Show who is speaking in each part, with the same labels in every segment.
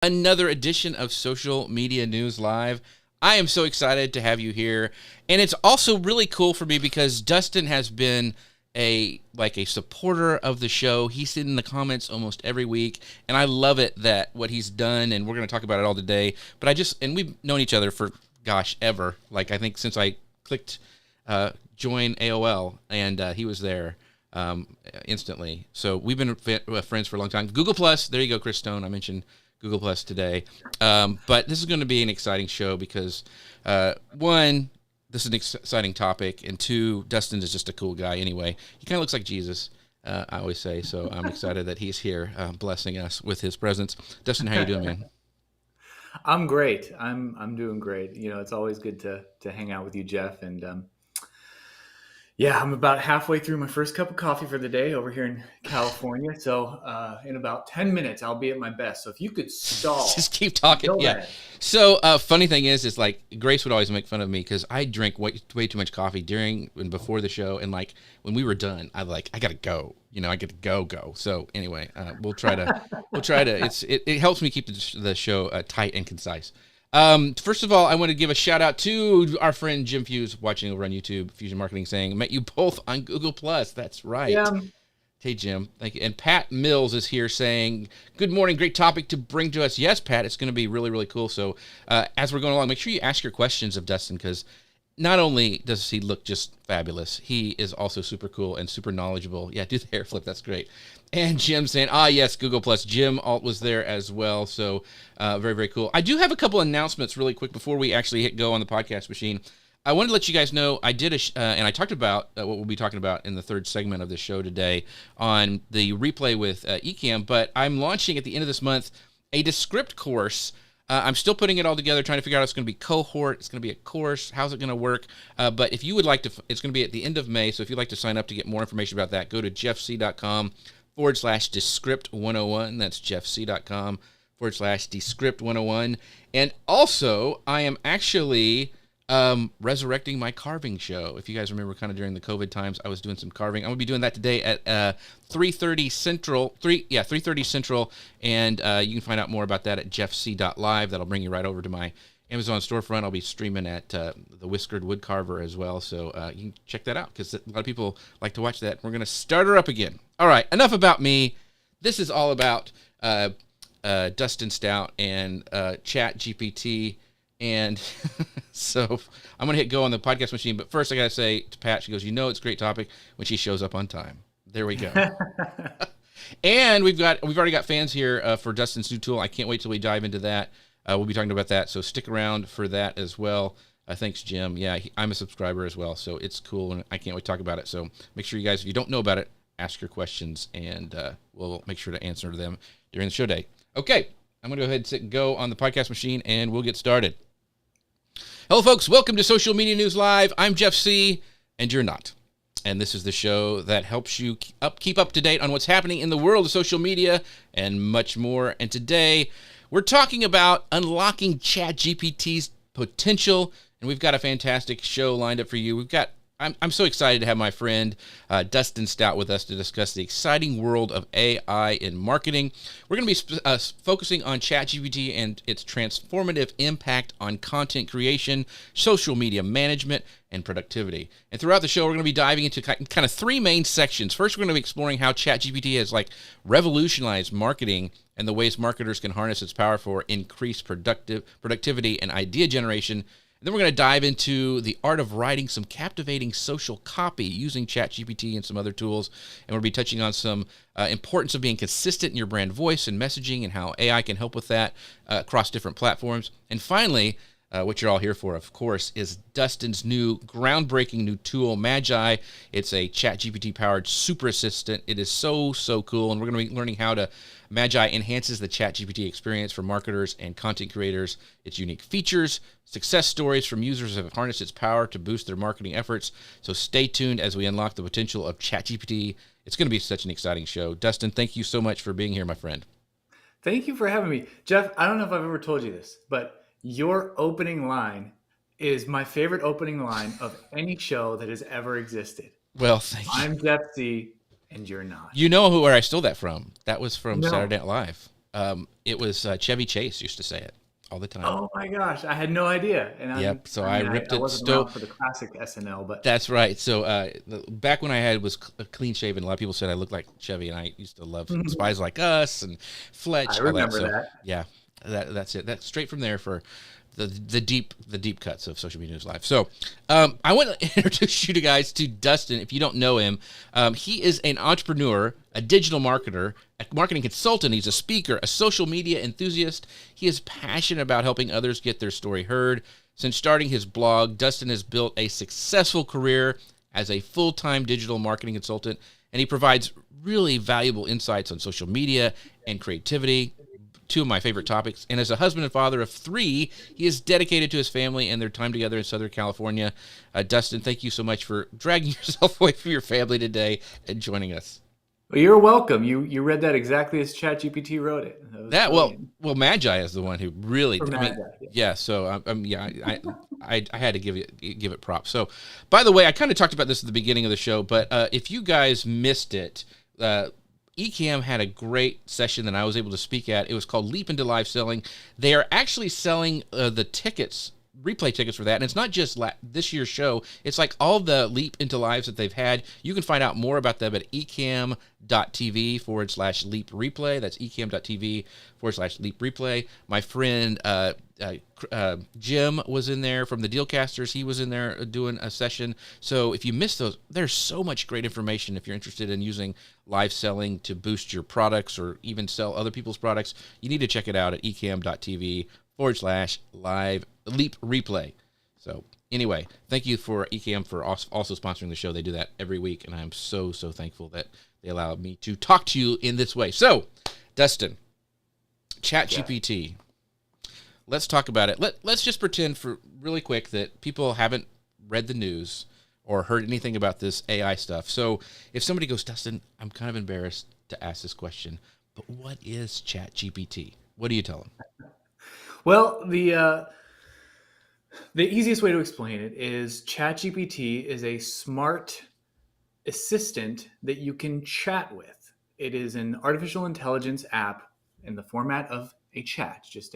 Speaker 1: Another edition of Social Media News Live. I am so excited to have you here, and it's also really cool for me because Dustin has been a supporter of the show. He's in the comments almost every week, and I love it that what he's done, and we're going to talk about it all today. But we've known each other for ever. I think since I clicked join AOL, and he was there instantly. So we've been friends for a long time. Google Plus, there you go, Chris Stone. I mentioned Google Plus today. But this is going to be an exciting show because, one, this is an exciting topic, and two, Dustin is just a cool guy anyway. He kind of looks like Jesus, I always say, so I'm excited that he's here blessing us with his presence. Dustin, how you doing, man?
Speaker 2: I'm great. I'm doing great. It's always good to hang out with you, Jeff. And yeah, I'm about halfway through my first cup of coffee for the day over here in California. So in about 10 minutes, I'll be at my best. So if you could stall,
Speaker 1: just keep talking. Yeah.
Speaker 2: Then.
Speaker 1: So funny thing is Grace would always make fun of me because I drink way too much coffee during and before the show, and when we were done, I gotta go. I get to go. So anyway, we'll try to. It helps me keep the show tight and concise. First of all, I want to give a shout out to our friend Jim Fuse watching over on YouTube, Fusion Marketing, saying, met you both on Google Plus. That's right. Yeah. Hey, Jim. Thank you. And Pat Mills is here saying, good morning. Great topic to bring to us. Yes, Pat, it's going to be really, really cool. So as we're going along, make sure you ask your questions of Dustin, because not only does he look just fabulous, he is also super cool and super knowledgeable. Yeah, do the hair flip. That's great. And Jim saying, yes, Google Plus. Jim Alt was there as well. So very, very cool. I do have a couple announcements really quick before we actually hit go on the podcast machine. I wanted to let you guys know I did and I talked about what we'll be talking about in the third segment of the show today on the replay with Ecamm, but I'm launching at the end of this month a Descript course. I'm still putting it all together, trying to figure out if it's going to be cohort, it's going to be a course, how's it going to work. But if you would like to, it's going to be at the end of May. So if you'd like to sign up to get more information about that, go to jeffc.com/Descript 101. That's jeffc.com/Descript 101. And also, I am actually resurrecting my carving show. If you guys remember, kind of during the COVID times, I was doing some carving. I'm going to be doing that today at 3:30 Central. 3:30 Central. And you can find out more about that at jeffc.live. That'll bring you right over to my Amazon storefront. I'll be streaming at the Whiskered Woodcarver as well. So you can check that out because a lot of people like to watch that. We're going to start her up again. All right, enough about me. This is all about Dustin Stout and ChatGPT. And so I'm going to hit go on the podcast machine. But first, I got to say to Pat, she goes, it's a great topic when she shows up on time. There we go. And we've already got fans here for Dustin's new tool. I can't wait till we dive into that. We'll be talking about that. So stick around for that as well. Thanks, Jim. Yeah, I'm a subscriber as well. So it's cool. And I can't wait to talk about it. So make sure you guys, if you don't know about it, ask your questions. And we'll make sure to answer them during the show day. Okay. I'm going to go ahead and sit and go on the podcast machine. And we'll get started. Hello, folks. Welcome to Social Media News Live. I'm Jeff C., and you're not. And this is the show that helps you keep up to date on what's happening in the world of social media and much more. And today, we're talking about unlocking ChatGPT's potential, and we've got a fantastic show lined up for you. I'm so excited to have my friend Dustin Stout with us to discuss the exciting world of AI in marketing. We're going to be focusing on ChatGPT and its transformative impact on content creation, social media management, and productivity. And throughout the show, we're going to be diving into kind of three main sections. First, we're going to be exploring how ChatGPT has revolutionized marketing and the ways marketers can harness its power for increased productivity and idea generation. And then we're going to dive into the art of writing some captivating social copy using ChatGPT and some other tools. And we'll be touching on some importance of being consistent in your brand voice and messaging and how AI can help with that across different platforms. And finally, what you're all here for, of course, is Dustin's groundbreaking new tool, Magi. It's a ChatGPT-powered super assistant. It is so, so cool. And we're going to be learning how Magi enhances the ChatGPT experience for marketers and content creators. Its unique features, success stories from users who have harnessed its power to boost their marketing efforts. So stay tuned as we unlock the potential of ChatGPT. It's going to be such an exciting show. Dustin, thank you so much for being here, my friend.
Speaker 2: Thank you for having me. Jeff, I don't know if I've ever told you this, but your opening line is my favorite opening line of any show that has ever existed.
Speaker 1: Well, thank you.
Speaker 2: I'm Jeff C., and you're not.
Speaker 1: You know where I stole that from. That was from Saturday Night Live. It was Chevy Chase used to say it all the time.
Speaker 2: Oh my gosh, I had no idea. And
Speaker 1: Yep. So
Speaker 2: I
Speaker 1: I
Speaker 2: mean,
Speaker 1: ripped
Speaker 2: I
Speaker 1: it.
Speaker 2: wasn't around for the classic SNL, but
Speaker 1: That's right. So back when I had was clean shaven, a lot of people said I looked like Chevy, and I used to love Spies Like Us and
Speaker 2: I
Speaker 1: Fletch, all that.
Speaker 2: remember
Speaker 1: So
Speaker 2: that.
Speaker 1: yeah, that's it. That's straight from there for the deep cuts of Social Media News Live. So I want to introduce you guys to Dustin. If you don't know him, he is an entrepreneur, a digital marketer, a marketing consultant. He's a speaker, a social media enthusiast. He is passionate about helping others get their story heard. Since starting his blog, Dustin has built a successful career as a full-time digital marketing consultant, and he provides really valuable insights on social media and creativity, two of my favorite topics. And as a husband and father of 3, he is dedicated to his family and their time together in Southern California. Dustin, thank you so much for dragging yourself away from your family today and joining us.
Speaker 2: Well, you're welcome. You read that exactly as ChatGPT wrote it. That was brilliant.
Speaker 1: Well, Magi is the one who really.
Speaker 2: For
Speaker 1: I mean,
Speaker 2: Magi, yeah.
Speaker 1: yeah. So I had to give it props. So, by the way, I kind of talked about this at the beginning of the show, but if you guys missed it, Ecamm had a great session that I was able to speak at. It was called Leap into Live Selling. They are actually selling the tickets, replay tickets for that. And it's not just this year's show. It's like all the Leap into Lives that they've had. You can find out more about them at ecamm.tv/leap replay. That's ecamm.tv/leap replay. My friend Jim was in there from the Dealcasters. He was in there doing a session. So if you missed those, there's so much great information if you're interested in using live selling to boost your products or even sell other people's products. You need to check it out at ecamm.tv/live leap replay. So anyway, thank you for Ecamm for also sponsoring the show. They do that every week, and I'm so thankful that they allow me to talk to you in this way. So, Dustin, ChatGPT. Let's talk about it. Let's just pretend for really quick that people haven't read the news or heard anything about this AI stuff. So if somebody goes, Dustin, I'm kind of embarrassed to ask this question, but what is ChatGPT? What do you tell them?
Speaker 2: Well, the easiest way to explain it is ChatGPT is a smart assistant that you can chat with. It is an artificial intelligence app in the format of a chat, just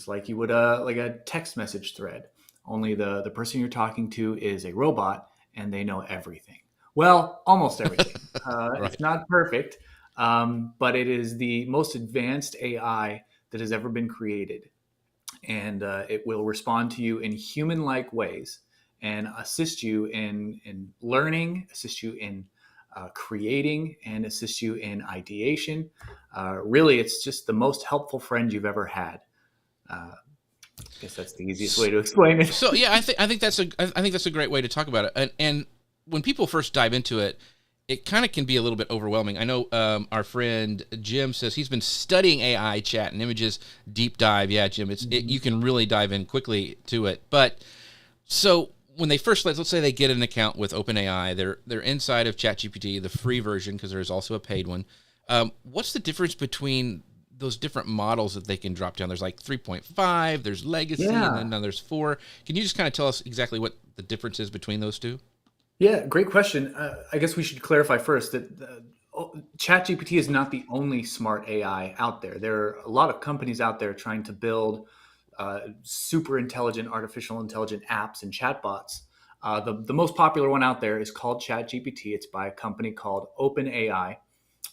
Speaker 2: like you would like a text message thread. Only the person you're talking to is a robot and they know everything. Well, almost everything.
Speaker 1: Right.
Speaker 2: It's not perfect, but it is the most advanced AI that has ever been created. And it will respond to you in human-like ways and assist you in learning, assist you in creating, and assist you in ideation. Really, it's just the most helpful friend you've ever had. I guess that's the easiest way to explain it.
Speaker 1: So yeah, I think that's a great way to talk about it. And when people first dive into it, it kind of can be a little bit overwhelming. I know our friend Jim says he's been studying AI, chat, and images, deep dive. Yeah, Jim, you can really dive in quickly to it. But so when they first let's say they get an account with OpenAI, they're inside of ChatGPT, the free version, because there's also a paid one. What's the difference between those different models that they can drop down? There's like 3.5, there's Legacy,
Speaker 2: Yeah.
Speaker 1: and then now there's 4. Can you just kind of tell us exactly what the difference is between those two?
Speaker 2: Yeah, great question. I guess we should clarify first that ChatGPT is not the only smart AI out there. There are a lot of companies out there trying to build super intelligent, artificial intelligent apps and chatbots. The most popular one out there is called ChatGPT. It's by a company called OpenAI.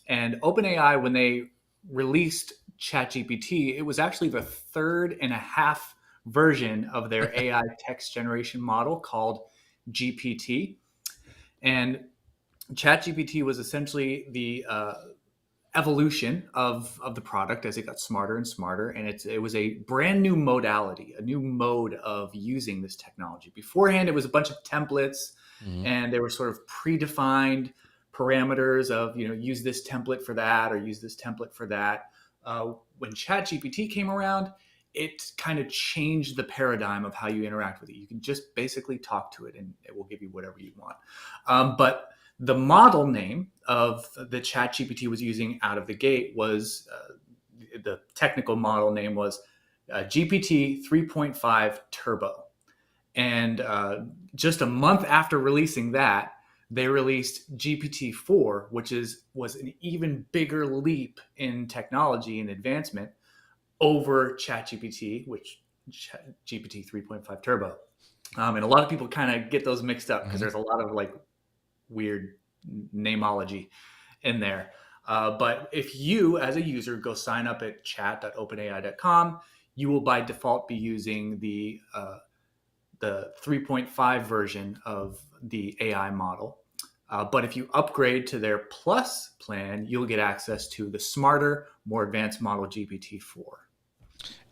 Speaker 2: And OpenAI, when they released ChatGPT, it was actually the 3.5 version of their AI text generation model called GPT. And ChatGPT was essentially the evolution of the product as it got smarter and smarter. And it was a brand new modality, a new mode of using this technology. Beforehand, it was a bunch of templates, and they were sort of predefined parameters of, use this template for that or use this template for that. When ChatGPT came around, it kind of changed the paradigm of how you interact with it. You can just basically talk to it and it will give you whatever you want. But the model name of the ChatGPT was using out of the gate was, the technical model name was GPT 3.5 Turbo. And just a month after releasing that, they released GPT-4, which was an even bigger leap in technology and advancement over ChatGPT, which GPT 3.5 Turbo. And a lot of people kind of get those mixed up because there's a lot of like weird namology in there. But if you, as a user, go sign up at chat.openai.com, you will by default be using the 3.5 version of the AI model. But if you upgrade to their Plus plan, you'll get access to the smarter, more advanced model GPT-4.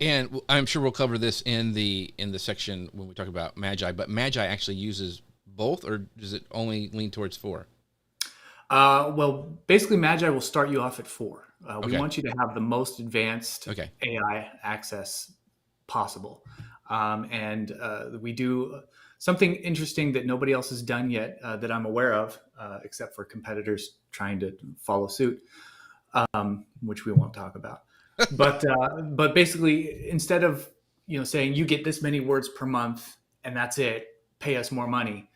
Speaker 1: And I'm sure we'll cover this in the section when we talk about Magi. But Magi actually uses both, or does it only lean towards 4?
Speaker 2: Well, basically, Magi will start you off at 4.
Speaker 1: Okay.
Speaker 2: We want you to have the most advanced
Speaker 1: Okay.
Speaker 2: AI access possible. And we do something interesting that nobody else has done yet that I'm aware of, except for competitors trying to follow suit, which we won't talk about. But basically, instead of saying you get this many words per month and that's it, pay us more money,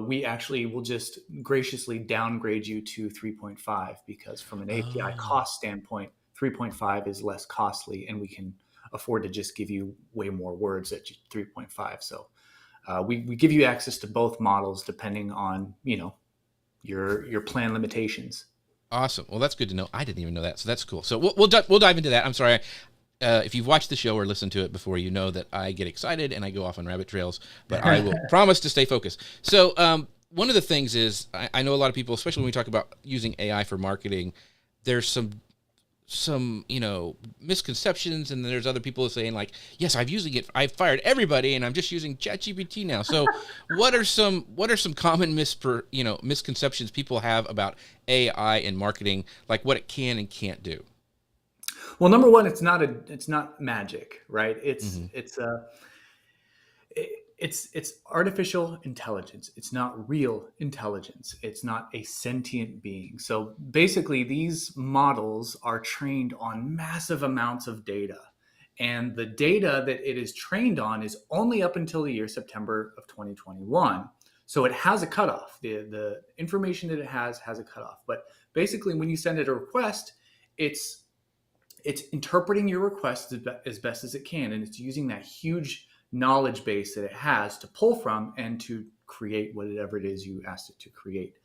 Speaker 2: we actually will just graciously downgrade you to 3.5 because from an API cost standpoint, 3.5 is less costly and we can afford to just give you way more words at 3.5. So we give you access to both models depending on your plan limitations.
Speaker 1: Awesome. Well, that's good to know. I didn't even know that, so that's cool. So we'll dive into that. I'm sorry. If you've watched the show or listened to it before, you know that I get excited and I go off on rabbit trails, but I will promise to stay focused. So one of the things is I know a lot of people, especially when we talk about using AI for marketing, there's some misconceptions, and there's other people saying like, yes, I've fired everybody and I'm just using ChatGPT now. So what are some common misconceptions people have about AI in marketing, like what it can and can't do?
Speaker 2: Well, number one, it's not magic, right? It's artificial intelligence. It's not real intelligence. It's not a sentient being. So basically, these models are trained on massive amounts of data. And the data that it is trained on is only up until the year September of 2021. So it has a cutoff. The information that it has a cutoff. But basically, when you send it a request, it's interpreting your request as best as it can. And it's using that huge knowledge base that it has to pull from and to create whatever it is you asked it to create.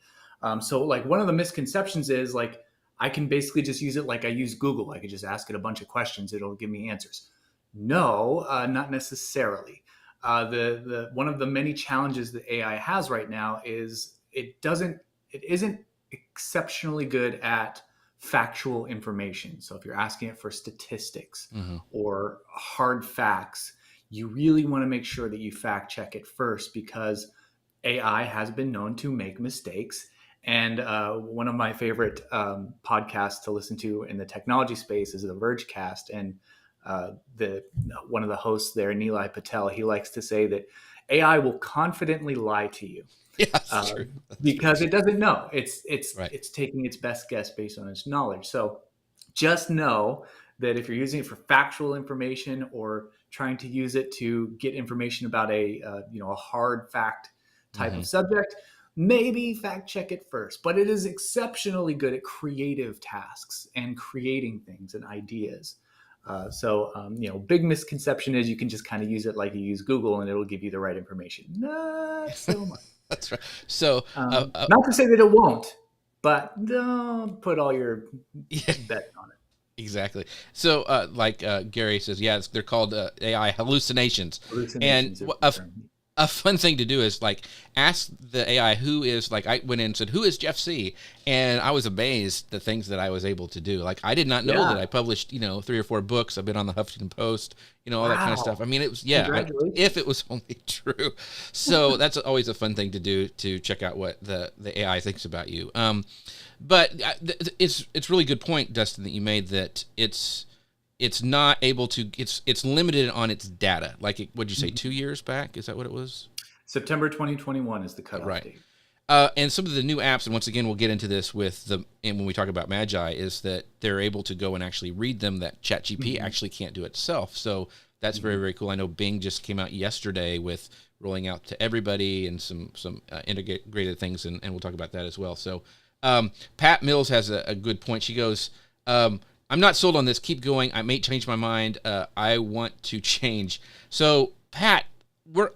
Speaker 2: So like one of the misconceptions is like, I can basically just use it like I use Google. I could just ask it a bunch of questions. It'll give me answers. No, not necessarily. One of the many challenges that AI has right now is it isn't exceptionally good at factual information. So if you're asking it for statistics or hard facts, you really want to make sure that you fact check it first, because AI has been known to make mistakes. And one of my favorite podcasts to listen to in the technology space is the Vergecast. And one of the hosts there, Nilay Patel, he likes to say that AI will confidently lie to you.
Speaker 1: Yeah, that's true.
Speaker 2: Because it doesn't know. It's
Speaker 1: right.
Speaker 2: It's taking its best guess based on its knowledge. So just know that if you're using it for factual information or trying to use it to get information about a hard fact type of subject, maybe fact check it first. But it is exceptionally good at creative tasks and creating things and ideas. Big misconception is you can just kind of use it like you use Google and it'll give you the right information. Not so much.
Speaker 1: That's right. So
Speaker 2: not to say that it won't, but don't put all your bets on it.
Speaker 1: Exactly. So Gary says, they're called AI hallucinations. And a fun thing to do is like ask the AI who is, like I went in and said, who is Jeff C? And I was amazed the things that I was able to do. Like I did not know that I published, 3 or 4 books. I've been on the Huffington Post, all that kind of stuff. I mean, it was, if it was only true. So that's always a fun thing to do, to check out what the AI thinks about you. But it's really good point, Dustin, that you made, that it's not able to, it's limited on its data. Like, what'd you say, 2 years back? Is that what it was?
Speaker 2: September 2021 is the cutoff date.
Speaker 1: And some of the new apps, and once again, we'll get into this and when we talk about Magi, is that they're able to go and actually read them that ChatGPT actually can't do itself. So that's very, very cool. I know Bing just came out yesterday with rolling out to everybody, and some integrated things, and we'll talk about that as well. So Pat Mills has a good point. She goes, I'm not sold on this. Keep going. I may change my mind. I want to change. So Pat,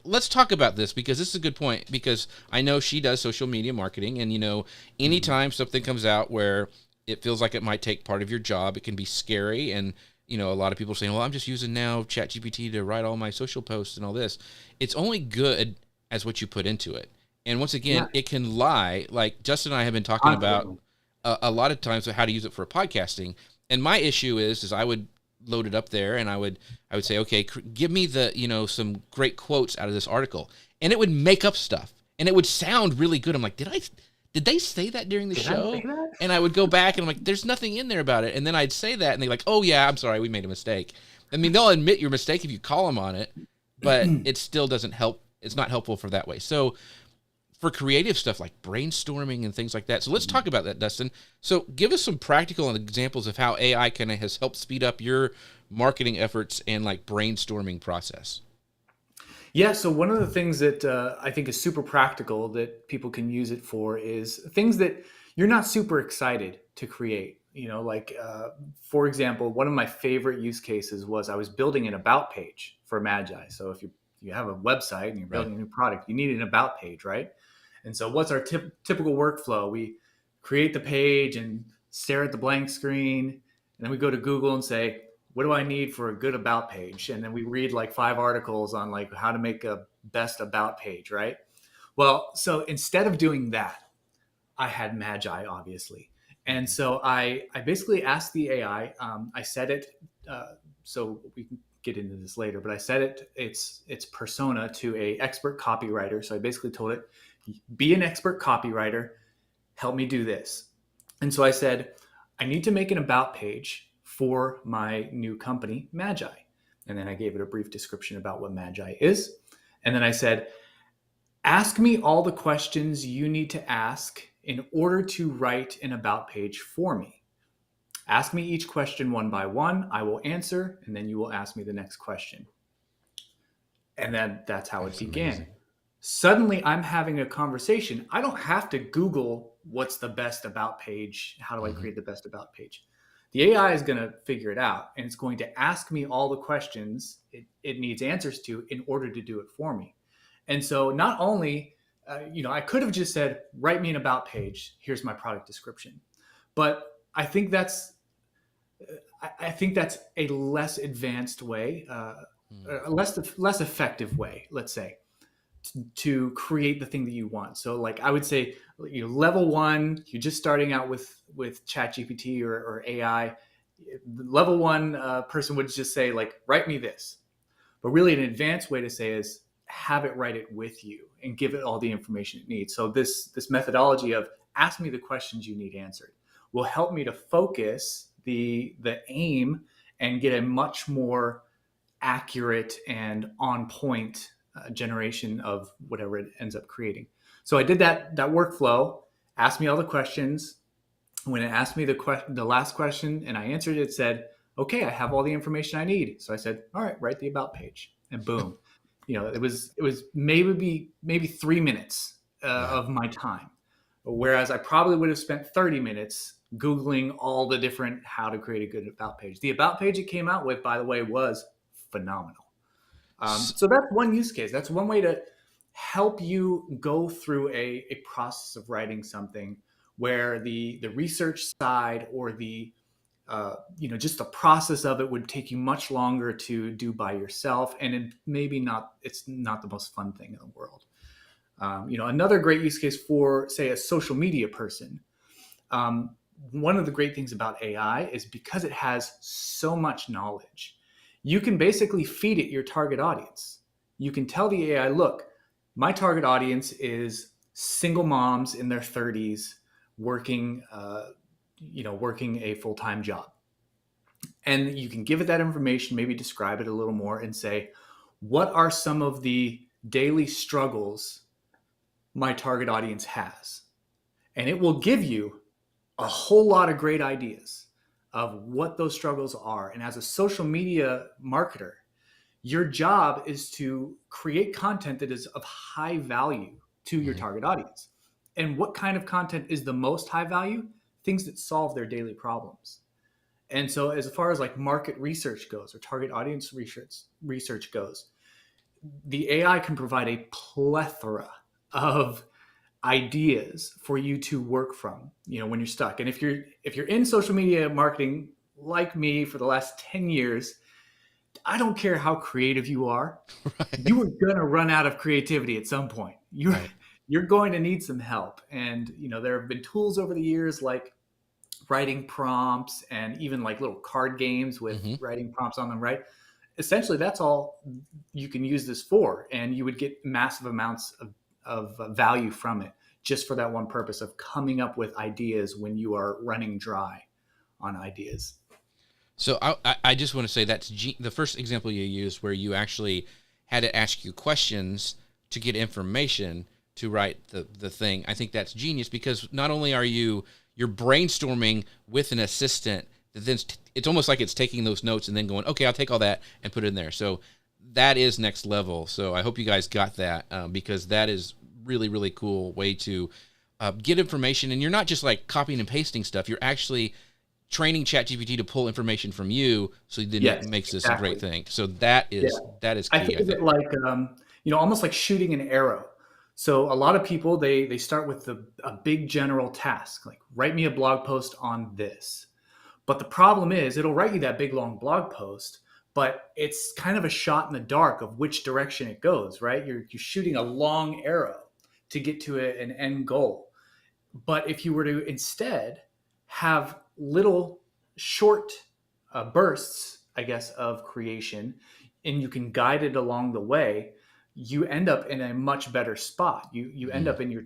Speaker 1: let's talk about this, because this is a good point, because I know she does social media marketing, and anytime something comes out where it feels like it might take part of your job, it can be scary. And a lot of people are saying, well, I'm just using now ChatGPT to write all my social posts and all this. It's only good as what you put into it. And once again, it can lie. Like Justin and I have been talking about a lot of times how to use it for podcasting. And my issue is I would load it up there, and I would say, okay, give me some great quotes out of this article, and it would make up stuff, and it would sound really good. I'm like, did they say that during the show? And I would go back, and I'm like, there's nothing in there about it. And then I'd say that, and they're like, oh yeah, I'm sorry, we made a mistake. I mean, they'll admit your mistake if you call them on it, but it still doesn't help. It's not helpful for that way. So for creative stuff like brainstorming and things like that. So let's talk about that, Dustin. So give us some practical examples of how AI has helped speed up your marketing efforts and like brainstorming process.
Speaker 2: Yeah, so one of the things that I think is super practical that people can use it for is things that you're not super excited to create. For example, one of my favorite use cases was I was building an about page for Magi. So if you have a website and you're building a new product, you need an about page, right? And so what's our typical workflow? We create the page and stare at the blank screen, and then we go to Google and say, what do I need for a good about page? And then we read like 5 articles on like how to make a best about page, right? Well, so instead of doing that, I had Magi, obviously. And so I basically asked the AI, I set it, so we can get into this later, but I set its persona to a expert copywriter. So I basically told it, be an expert copywriter, help me do this. And so I said, I need to make an about page for my new company, Magi. And then I gave it a brief description about what Magi is. And then I said, ask me all the questions you need to ask in order to write an about page for me. Ask me each question one by one. I will answer, and then you will ask me the next question. And then that's how it began. Amazing. Suddenly I'm having a conversation. I don't have to Google what's the best about page. How do I create the best about page? The AI is going to figure it out, and it's going to ask me all the questions it needs answers to in order to do it for me. And so not only, I could have just said, write me an about page. Here's my product description. But I think that's a less advanced way, a less effective way, let's say, to create the thing that you want. So like I would say, level 1, you're just starting out with ChatGPT or AI. Level 1 person would just say like, write me this. But really an advanced way to say is have it write it with you and give it all the information it needs. So this methodology of ask me the questions you need answered will help me to focus the aim and get a much more accurate and on point generation of whatever it ends up creating. So I did that workflow, asked me all the questions. When it asked me the last question and I answered it, it said, okay, I have all the information I need. So I said, all right, write the about page, and boom. It was maybe 3 minutes of my time. Whereas I probably would have spent 30 minutes Googling all the different how to create a good about page. The about page it came out with, by the way, was phenomenal. So that's one use case. That's one way to help you go through a process of writing something where the research side or the just the process of it would take you much longer to do by yourself, and it's not the most fun thing in the world. Another great use case for, say, a social media person. One of the great things about AI is because it has so much knowledge, you can basically feed it your target audience. You can tell the AI, look, my target audience is single moms in their 30s working a full-time job. And you can give it that information, maybe describe it a little more and say, what are some of the daily struggles my target audience has? And it will give you a whole lot of great ideas of what those struggles are. And as a social media marketer, Your job is to create content that is of high value to your
Speaker 1: Mhm.
Speaker 2: target audience. And what kind of content is the most high value? Things that solve their daily problems. And so, as far as like market research goes or target audience research goes, the AI can provide a plethora of ideas for you to work from, when you're stuck. And if you're in social media marketing like me for the last 10 years, I don't care how creative you are,
Speaker 1: Right.
Speaker 2: you are going to run out of creativity at some point. You're
Speaker 1: Right.
Speaker 2: you're going to need some help. And there have been tools over the years like writing prompts and even like little card games with
Speaker 1: Hmm.
Speaker 2: writing prompts on them, right? Essentially, that's all you can use this for, and you would get massive amounts of value from it just for that one purpose of coming up with ideas when you are running dry on ideas.
Speaker 1: So I just want to say that's the first example you used where you actually had to ask you questions to get information to write the thing. I think that's genius because not only are you're brainstorming with an assistant that then it's almost like it's taking those notes and then going, okay, I'll take all that and put it in there. So that is next level. So I hope you guys got that because that is really, really cool way to get information. And you're not just like copying and pasting stuff. You're actually training ChatGPT to pull information from you, so then it
Speaker 2: Yes,
Speaker 1: makes this a great
Speaker 2: exactly.
Speaker 1: thing. So that
Speaker 2: Yeah.
Speaker 1: is
Speaker 2: I
Speaker 1: key,
Speaker 2: think
Speaker 1: I
Speaker 2: of
Speaker 1: think.
Speaker 2: it like, almost like shooting an arrow. So a lot of people, they start with a big general task, like write me a blog post on this. But the problem is it'll write you that big long blog post, but it's kind of a shot in the dark of which direction it goes, right? You're shooting a long arrow to get to an end goal. But if you were to instead have little short bursts, I guess, of creation, and you can guide it along the way, you end up in a much better spot. You end
Speaker 1: Mhm.
Speaker 2: up in your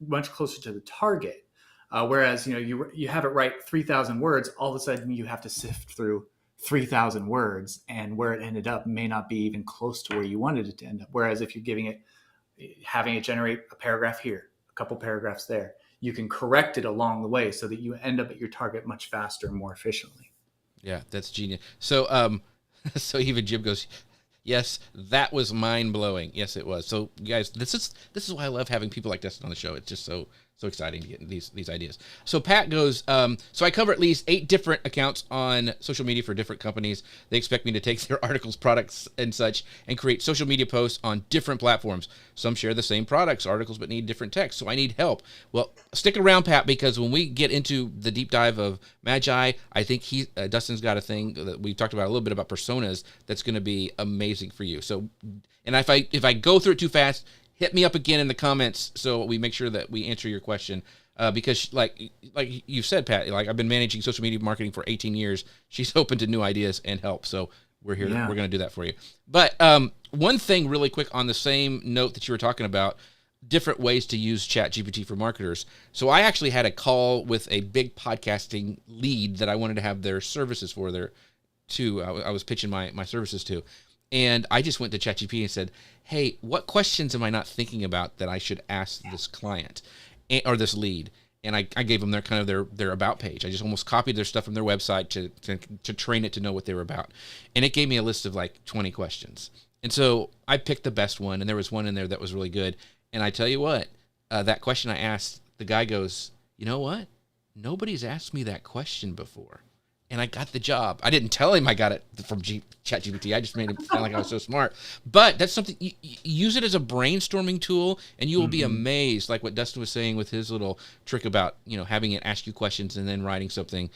Speaker 2: much closer to the target. Whereas you have it write 3,000 words, all of a sudden you have to sift through 3,000 words, and where it ended up may not be even close to where you wanted it to end up. Whereas if you're having it generate a paragraph here, a couple paragraphs there, you can correct it along the way so that you end up at your target much faster and more efficiently.
Speaker 1: Yeah, that's genius. So so even Jim goes, yes, that was mind blowing. Yes, it was. So guys, this is why I love having people like Dustin on the show. It's just so exciting to get these ideas. So Pat goes, so I cover at least 8 different accounts on social media for different companies. They expect me to take their articles, products, and such, and create social media posts on different platforms. Some share the same products, articles, but need different text. So I need help. Well, stick around, Pat, because when we get into the deep dive of Magi, I think Dustin's got a thing that we talked about a little bit about personas that's going to be amazing for you. So, and if I go through it too fast, hit me up again in the comments so we make sure that we answer your question. Because like you said, Pat, like I've been managing social media marketing for 18 years. She's open to new ideas and help. So we're here.
Speaker 2: Yeah.
Speaker 1: We're going to do that for you. But one thing really quick on the same note that you were talking about, different ways to use ChatGPT for marketers. So I actually had a call with a big podcasting lead that I wanted to have their services for I was pitching my services to. And I just went to ChatGPT and said, hey, what questions am I not thinking about that I should ask this client or this lead? And I gave them their about page. I just almost copied their stuff from their website to train it to know what they were about. And it gave me a list of like 20 questions. And so I picked the best one, and there was one in there that was really good. And I tell you what, that question I asked, the guy goes, you know what? Nobody's asked me that question before. And I got the job. I didn't tell him I got it from ChatGPT. I just made it sound like I was so smart. But that's something, you use it as a brainstorming tool, and you will be
Speaker 2: Mm-hmm.
Speaker 1: amazed, like what Dustin was saying with his little trick about, having it ask you questions and then writing something.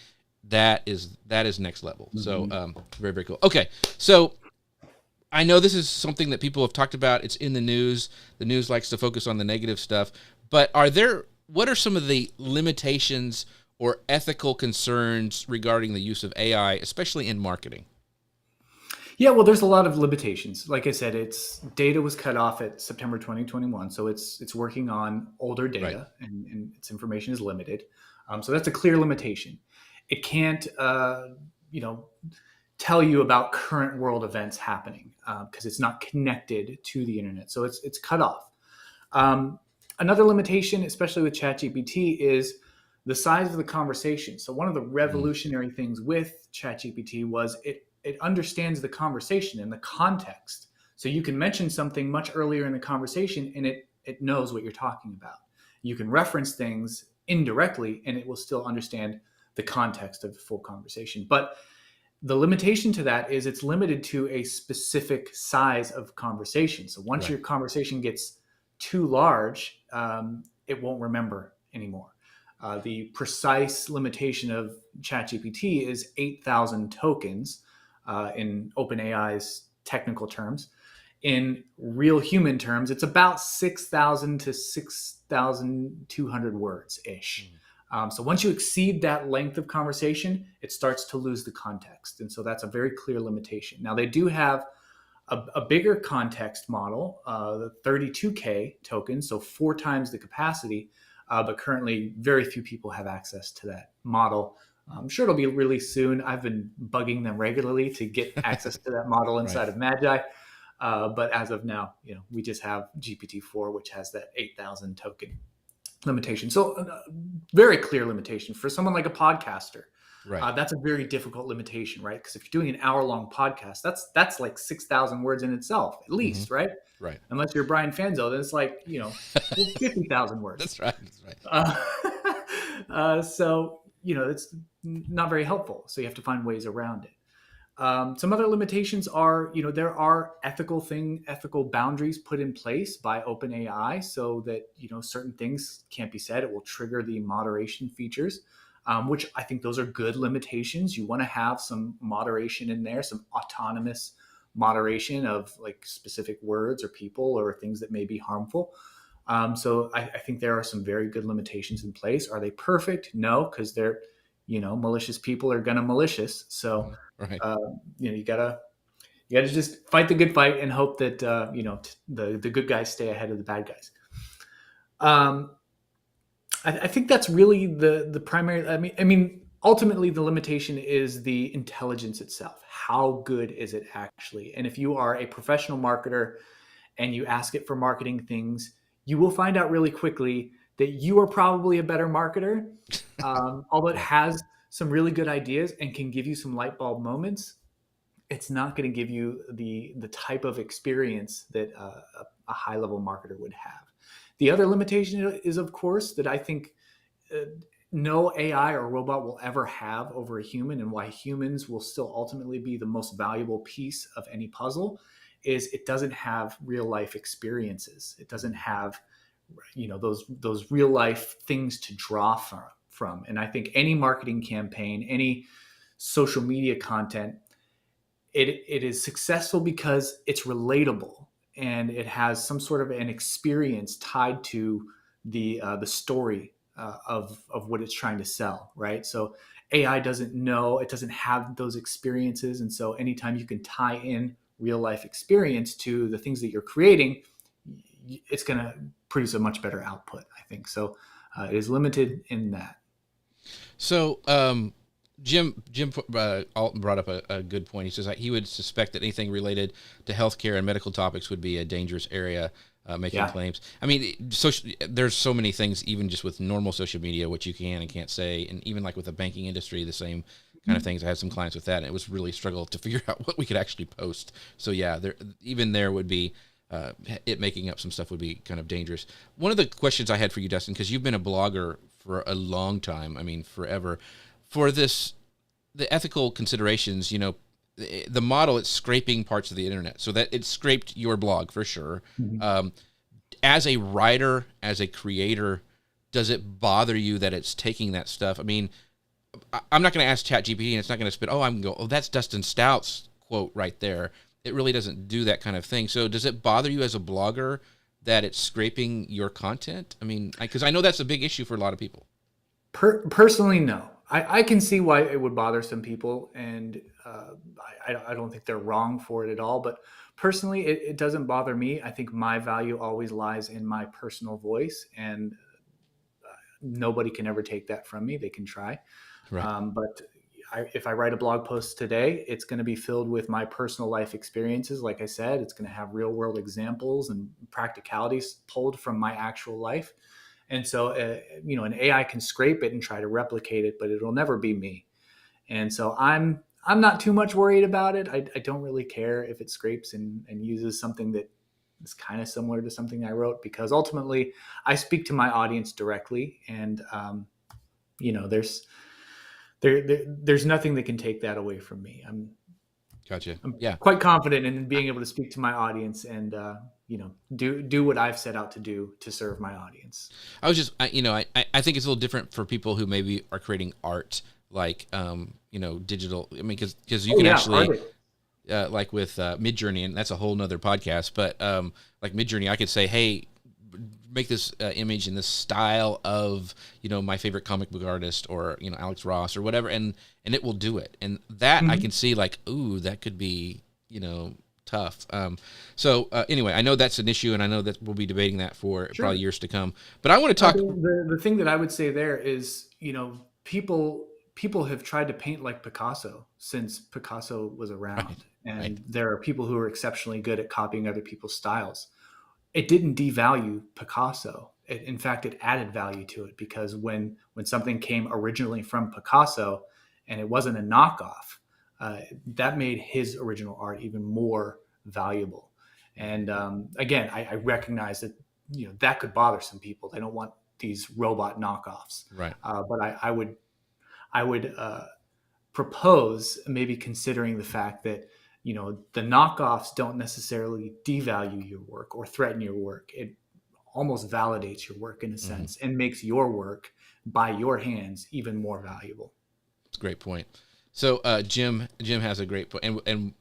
Speaker 1: That is next level.
Speaker 2: Mm-hmm.
Speaker 1: So very, very cool. Okay, so I know this is something that people have talked about. It's in the news. The news likes to focus on the negative stuff. But what are some of the limitations or ethical concerns regarding the use of AI, especially in marketing?
Speaker 2: Yeah, well, there's a lot of limitations. Like I said, its data was cut off at September 2021, so it's working on older
Speaker 1: Right.
Speaker 2: data, and its information is limited. So that's a clear limitation. It can't, tell you about current world events happening because it's not connected to the internet. So it's cut off. Um, Another limitation, especially with ChatGPT, is the size of the conversation. So one of the
Speaker 1: Mm.
Speaker 2: revolutionary things with ChatGPT was it it understands the conversation and the context. So you can mention something much earlier in the conversation and it knows what you're talking about. You can reference things indirectly and it will still understand the context of the full conversation. But the limitation to that is it's limited to a specific size of conversation. So once
Speaker 1: Right.
Speaker 2: your conversation gets too large, it won't remember anymore. The precise limitation of ChatGPT is 8,000 tokens in OpenAI's technical terms. In real human terms, it's about 6,000 to 6,200 words ish. So once you exceed that length of conversation, it starts to lose the context. And so that's a very clear limitation. Now, they do have a bigger context model, the 32K tokens, so 4 times the capacity, but currently very few people have access to that model. I'm sure it'll be released soon. I've been bugging them regularly to get access to that model
Speaker 1: Right.
Speaker 2: inside of Magi. But as of now, we just have GPT-4, which has that 8,000 token limitation. So very clear limitation for someone like a podcaster.
Speaker 1: Right.
Speaker 2: That's a very difficult limitation, right? Because if you're doing an hour-long podcast, that's like 6,000 words in itself, at least, right?
Speaker 1: Right.
Speaker 2: Unless you're Brian Fanzo, then it's like 50,000 words.
Speaker 1: That's right. That's right.
Speaker 2: So it's not very helpful. So you have to find ways around it. Some other limitations are, there are ethical boundaries put in place by OpenAI so that, certain things can't be said. It will trigger the moderation features, which I think those are good limitations. You want to have some moderation in there, some autonomous moderation of like specific words or people or things that may be harmful. So I think there are some very good limitations in place. Are they perfect? No, because they're, malicious people are gonna malicious. So
Speaker 1: Right.
Speaker 2: you gotta just fight the good fight and hope that the good guys stay ahead of the bad guys. I think that's really the primary. I mean, ultimately, the limitation is the intelligence itself. How good is it actually? And if you are a professional marketer and you ask it for marketing things, you will find out really quickly that you are probably a better marketer. Although it has some really good ideas and can give you some light bulb moments, it's not going to give you the type of experience that a high level marketer would have. The other limitation is, of course, that I think no AI or robot will ever have over a human, and why humans will still ultimately be the most valuable piece of any puzzle, is it doesn't have real life experiences. It doesn't have those real life things to draw from. And I think any marketing campaign, any social media content, it is successful because it's relatable and it has some sort of an experience tied to the story of what it's trying to sell, right? So AI doesn't know, it doesn't have those experiences, and so anytime you can tie in real life experience to the things that you're creating, it's going to produce a much better output, I think. So it is limited in that.
Speaker 1: So Jim Alton brought up a good point. He says he would suspect that anything related to healthcare and medical topics would be a dangerous area, making claims. I mean, there's so many things, even just with normal social media, what you can and can't say, and even like with the banking industry, the same kind of things. I had some clients with that, and it was really a struggle to figure out what we could actually post. So yeah, there would be it making up some stuff would be kind of dangerous. One of the questions I had for you, Dustin, because you've been a blogger for a long time, I mean, forever, for the ethical considerations, the model, it's scraping parts of the internet, so that it scraped your blog for sure.
Speaker 2: Mm-hmm.
Speaker 1: As a writer, as a creator, does it bother you that it's taking that stuff? I mean, I'm not going to ask ChatGPT and it's not going to spit, I'm going to go, that's Dustin Stout's quote right there. It really doesn't do that kind of thing. So does it bother you as a blogger that it's scraping your content? I mean, because I know that's a big issue for a lot of people.
Speaker 2: Personally, no. I can see why it would bother some people, and I don't think they're wrong for it at all. But personally, it doesn't bother me. I think my value always lies in my personal voice, and nobody can ever take that from me. They can try.
Speaker 1: Right.
Speaker 2: But if I write a blog post today, it's going to be filled with my personal life experiences. Like I said, it's going to have real world examples and practicalities pulled from my actual life. And so, an AI can scrape it and try to replicate it, but it'll never be me. And so I'm I'm not too much worried about it. I don't really care if it scrapes and uses something that is kind of similar to something I wrote, because ultimately I speak to my audience directly, and you know, there's nothing that can take that away from me.
Speaker 1: Gotcha.
Speaker 2: I'm
Speaker 1: Yeah.
Speaker 2: quite confident in being able to speak to my audience and you know, do what I've set out to do to serve my audience.
Speaker 1: I was just, I think it's a little different for people who maybe are creating art, like, digital. I mean, because you
Speaker 2: Oh
Speaker 1: can
Speaker 2: yeah,
Speaker 1: actually,
Speaker 2: artist.
Speaker 1: like with Midjourney, and that's a whole nother podcast. But like Midjourney, I could say, hey, make this image in this style of my favorite comic book artist, or Alex Ross or whatever, and it will do it. And that I can
Speaker 2: Mhm.
Speaker 1: see, like, ooh, that could be tough. So anyway, I know that's an issue, and I know that we'll be debating that for probably
Speaker 2: Sure.
Speaker 1: years to come. But I want to talk.
Speaker 2: The thing that I would say there is, you know, people have tried to paint like Picasso since Picasso was
Speaker 1: Right,
Speaker 2: around,
Speaker 1: right.
Speaker 2: and there are people who are exceptionally good at copying other people's styles. It didn't devalue Picasso. In fact, it added value to it, because when something came originally from Picasso and it wasn't a knockoff, that made his original art even more valuable. And again, I recognize that, you know, that could bother some people. They don't want these robot knockoffs,
Speaker 1: Right.
Speaker 2: but I would propose maybe considering the fact that, you know, the knockoffs don't necessarily devalue your work or threaten your work. It almost validates your work in a
Speaker 1: Mm-hmm.
Speaker 2: sense and makes your work by your hands even more valuable.
Speaker 1: It's a great point. So Jim has a great point, and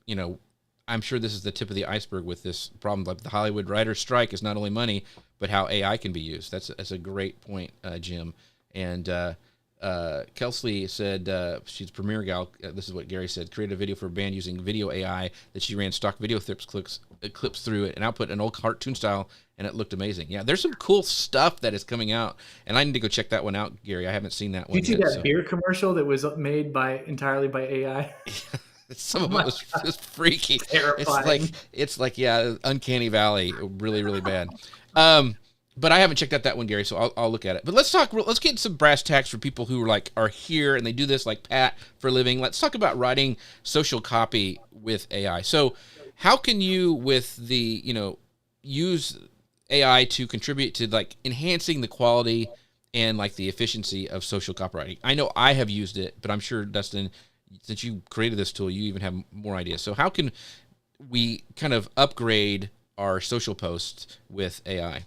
Speaker 1: I'm sure this is the tip of the iceberg with this problem. Like the Hollywood writers' strike is not only money, but how AI can be used. That's a great point, Jim. And Kelsey said she's a premiere gal. This is what Gary said: create a video for a band using video AI that she ran stock video clips through it and output an old cartoon style, and it looked amazing. Yeah, there's some cool stuff that is coming out, and I need to go check that one out, Gary. I haven't seen that
Speaker 2: Did
Speaker 1: one
Speaker 2: you see
Speaker 1: yet.
Speaker 2: that
Speaker 1: So
Speaker 2: beer commercial that was made by entirely by AI?
Speaker 1: some
Speaker 2: Oh
Speaker 1: of it
Speaker 2: my
Speaker 1: was
Speaker 2: God,
Speaker 1: just freaky. It's like
Speaker 2: terrifying.
Speaker 1: yeah, uncanny valley, really really bad. Um, but I haven't checked out that one, Gary. So I'll look at it. But let's talk. Let's get some brass tacks for people who are here and they do this like Pat for a living. Let's talk about writing social copy with AI. So how can you with the use AI to contribute to like enhancing the quality and like the efficiency of social copywriting? I know I have used it, but I'm sure Dustin, since you created this tool, you even have more ideas. So how can we kind of upgrade our social posts with AI?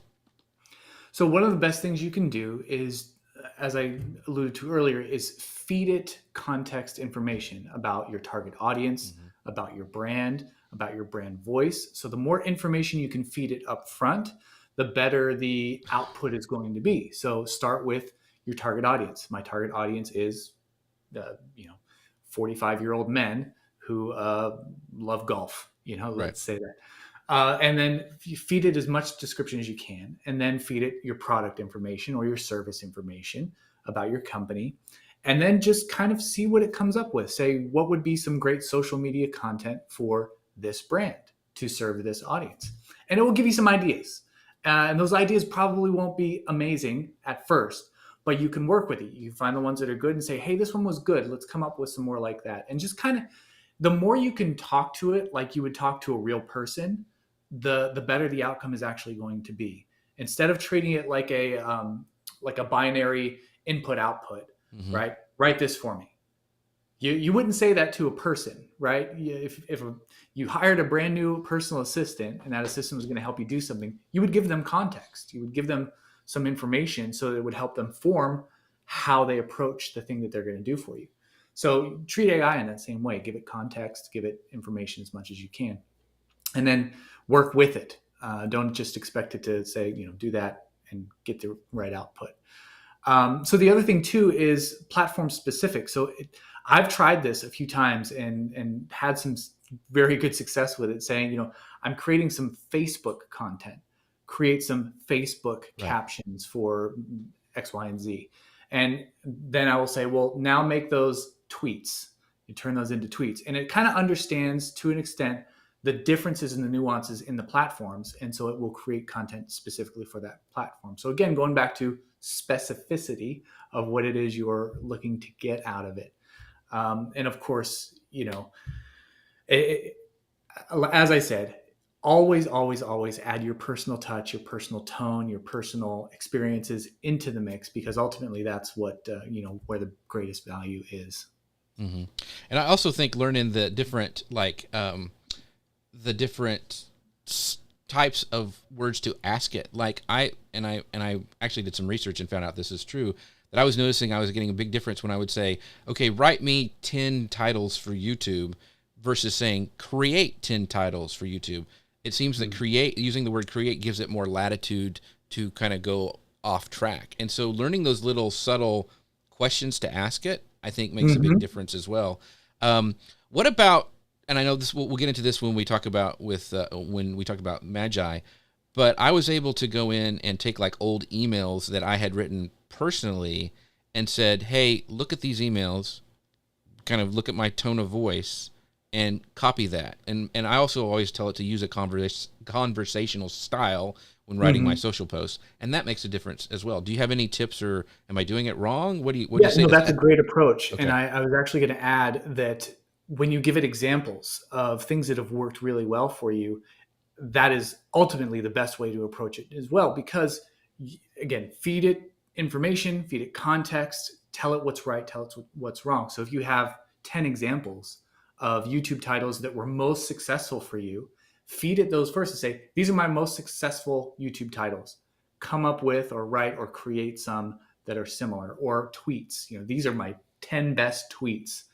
Speaker 2: So one of the best things you can do is, as I alluded to earlier, is feed it context information about your target audience,
Speaker 1: Mm-hmm.
Speaker 2: about your brand voice. So the more information you can feed it up front, the better the output is going to be. So start with your target audience. My target audience is, 45-year-old men who love golf. You know,
Speaker 1: Right.
Speaker 2: let's say that. And then you feed it as much description as you can, and then feed it your product information or your service information about your company. And then just kind of see what it comes up with. Say, what would be some great social media content for this brand to serve this audience? And it will give you some ideas. And those ideas probably won't be amazing at first, but you can work with it. You can find the ones that are good and say, hey, this one was good. Let's come up with some more like that. And just kind of, the more you can talk to it like you would talk to a real person, the better the outcome is actually going to be. Instead of treating it like a binary input output,
Speaker 1: Mm-hmm.
Speaker 2: right? Write this for me. You wouldn't say that to a person, right? If you hired a brand new personal assistant and that assistant was going to help you do something, you would give them context. You would give them some information so that it would help them form how they approach the thing that they're going to do for you. So treat AI in that same way. Give it context, give it information as much as you can, and then work with it. Don't just expect it to say, do that and get the right output. So the other thing too is platform specific. So I've tried this a few times and had some very good success with it, saying, I'm creating some Facebook content, create some Facebook
Speaker 1: Right.
Speaker 2: captions for X, Y, and Z. And then I will say, well, now make those tweets. You turn those into tweets. And it kind of understands to an extent the differences and the nuances in the platforms. And so it will create content specifically for that platform. So again, going back to specificity of what it is you're looking to get out of it. And of course, it, as I said, always, always, always add your personal touch, your personal tone, your personal experiences into the mix, because ultimately that's what, where the greatest value is.
Speaker 1: Hmm. And I also think learning the different, the different types of words to ask it. Like I actually did some research and found out this is true, that I was noticing I was getting a big difference when I would say, okay, write me 10 titles for YouTube versus saying create 10 titles for YouTube. It seems that using the word create gives it more latitude to kind of go off track. And so learning those little subtle questions to ask it, I think makes a big
Speaker 2: Mm-hmm.
Speaker 1: difference as well. What about, and I know this, we'll get into this when we talk about Magi, but I was able to go in and take like old emails that I had written personally and said, hey, look at these emails, kind of look at my tone of voice and copy that. And I also always tell it to use a conversational style when writing my
Speaker 2: Mm-hmm.
Speaker 1: social posts. And that makes a difference as well. Do you have any tips, or am I doing it wrong? What do you
Speaker 2: Yeah,
Speaker 1: say
Speaker 2: no,
Speaker 1: to
Speaker 2: that's a
Speaker 1: that?
Speaker 2: great approach. And
Speaker 1: Okay.
Speaker 2: I was actually going to add that when you give it examples of things that have worked really well for you, that is ultimately the best way to approach it as well. Because, again, feed it information, feed it context, tell it what's right, tell it what's wrong. So if you have 10 examples of YouTube titles that were most successful for you, feed it those first and say, these are my most successful YouTube titles. Come up with or write or create some that are similar, or tweets. These are my 10 best tweets.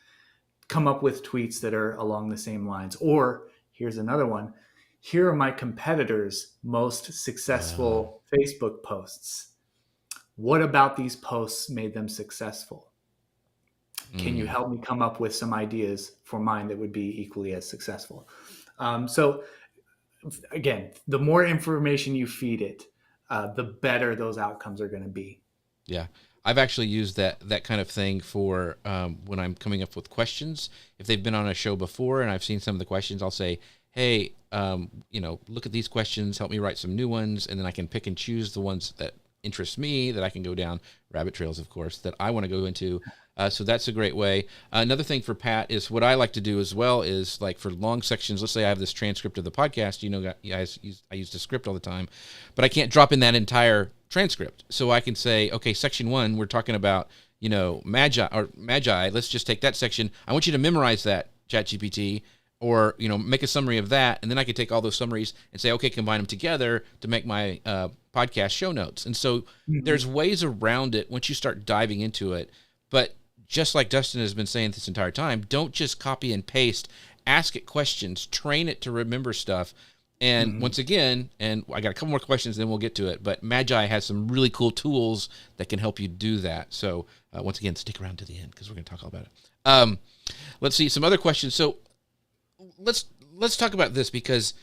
Speaker 2: Come up with tweets that are along the same lines. Or here's another one. Here are my competitors' most
Speaker 1: Uh,
Speaker 2: successful Facebook posts. What about these posts made them successful? Can you
Speaker 1: mm,
Speaker 2: help me come up with some ideas for mine that would be equally as successful? So again, the more information you feed it, the better those outcomes are going to be.
Speaker 1: yeah. I've actually used that kind of thing for when I'm coming up with questions. If they've been on a show before and I've seen some of the questions, I'll say, "Hey, look at these questions. Help me write some new ones," and then I can pick and choose the ones that interest me, that I can go down rabbit trails, of course, that I want to go into. So that's a great way. Another thing for Pat is what I like to do as well is, like, for long sections. Let's say I have this transcript of the podcast. I use the script all the time, but I can't drop in that entire transcript. So I can say, okay, section 1, we're talking about Magi. Let's just take that section. I want you to memorize that, ChatGPT, or make a summary of that, and then I could take all those summaries and say, okay, combine them together to make my podcast show notes. And so
Speaker 2: Mm-hmm.
Speaker 1: there's ways around it once you start diving into it. But just like Dustin has been saying this entire time, don't just copy and paste. Ask it questions, train it to remember stuff. And
Speaker 2: Mm-hmm.
Speaker 1: once again, and I got a couple more questions, then we'll get to it. But Magi has some really cool tools that can help you do that. So once again, stick around to the end because we're going to talk all about it. Let's see some other questions. So let's talk about this, because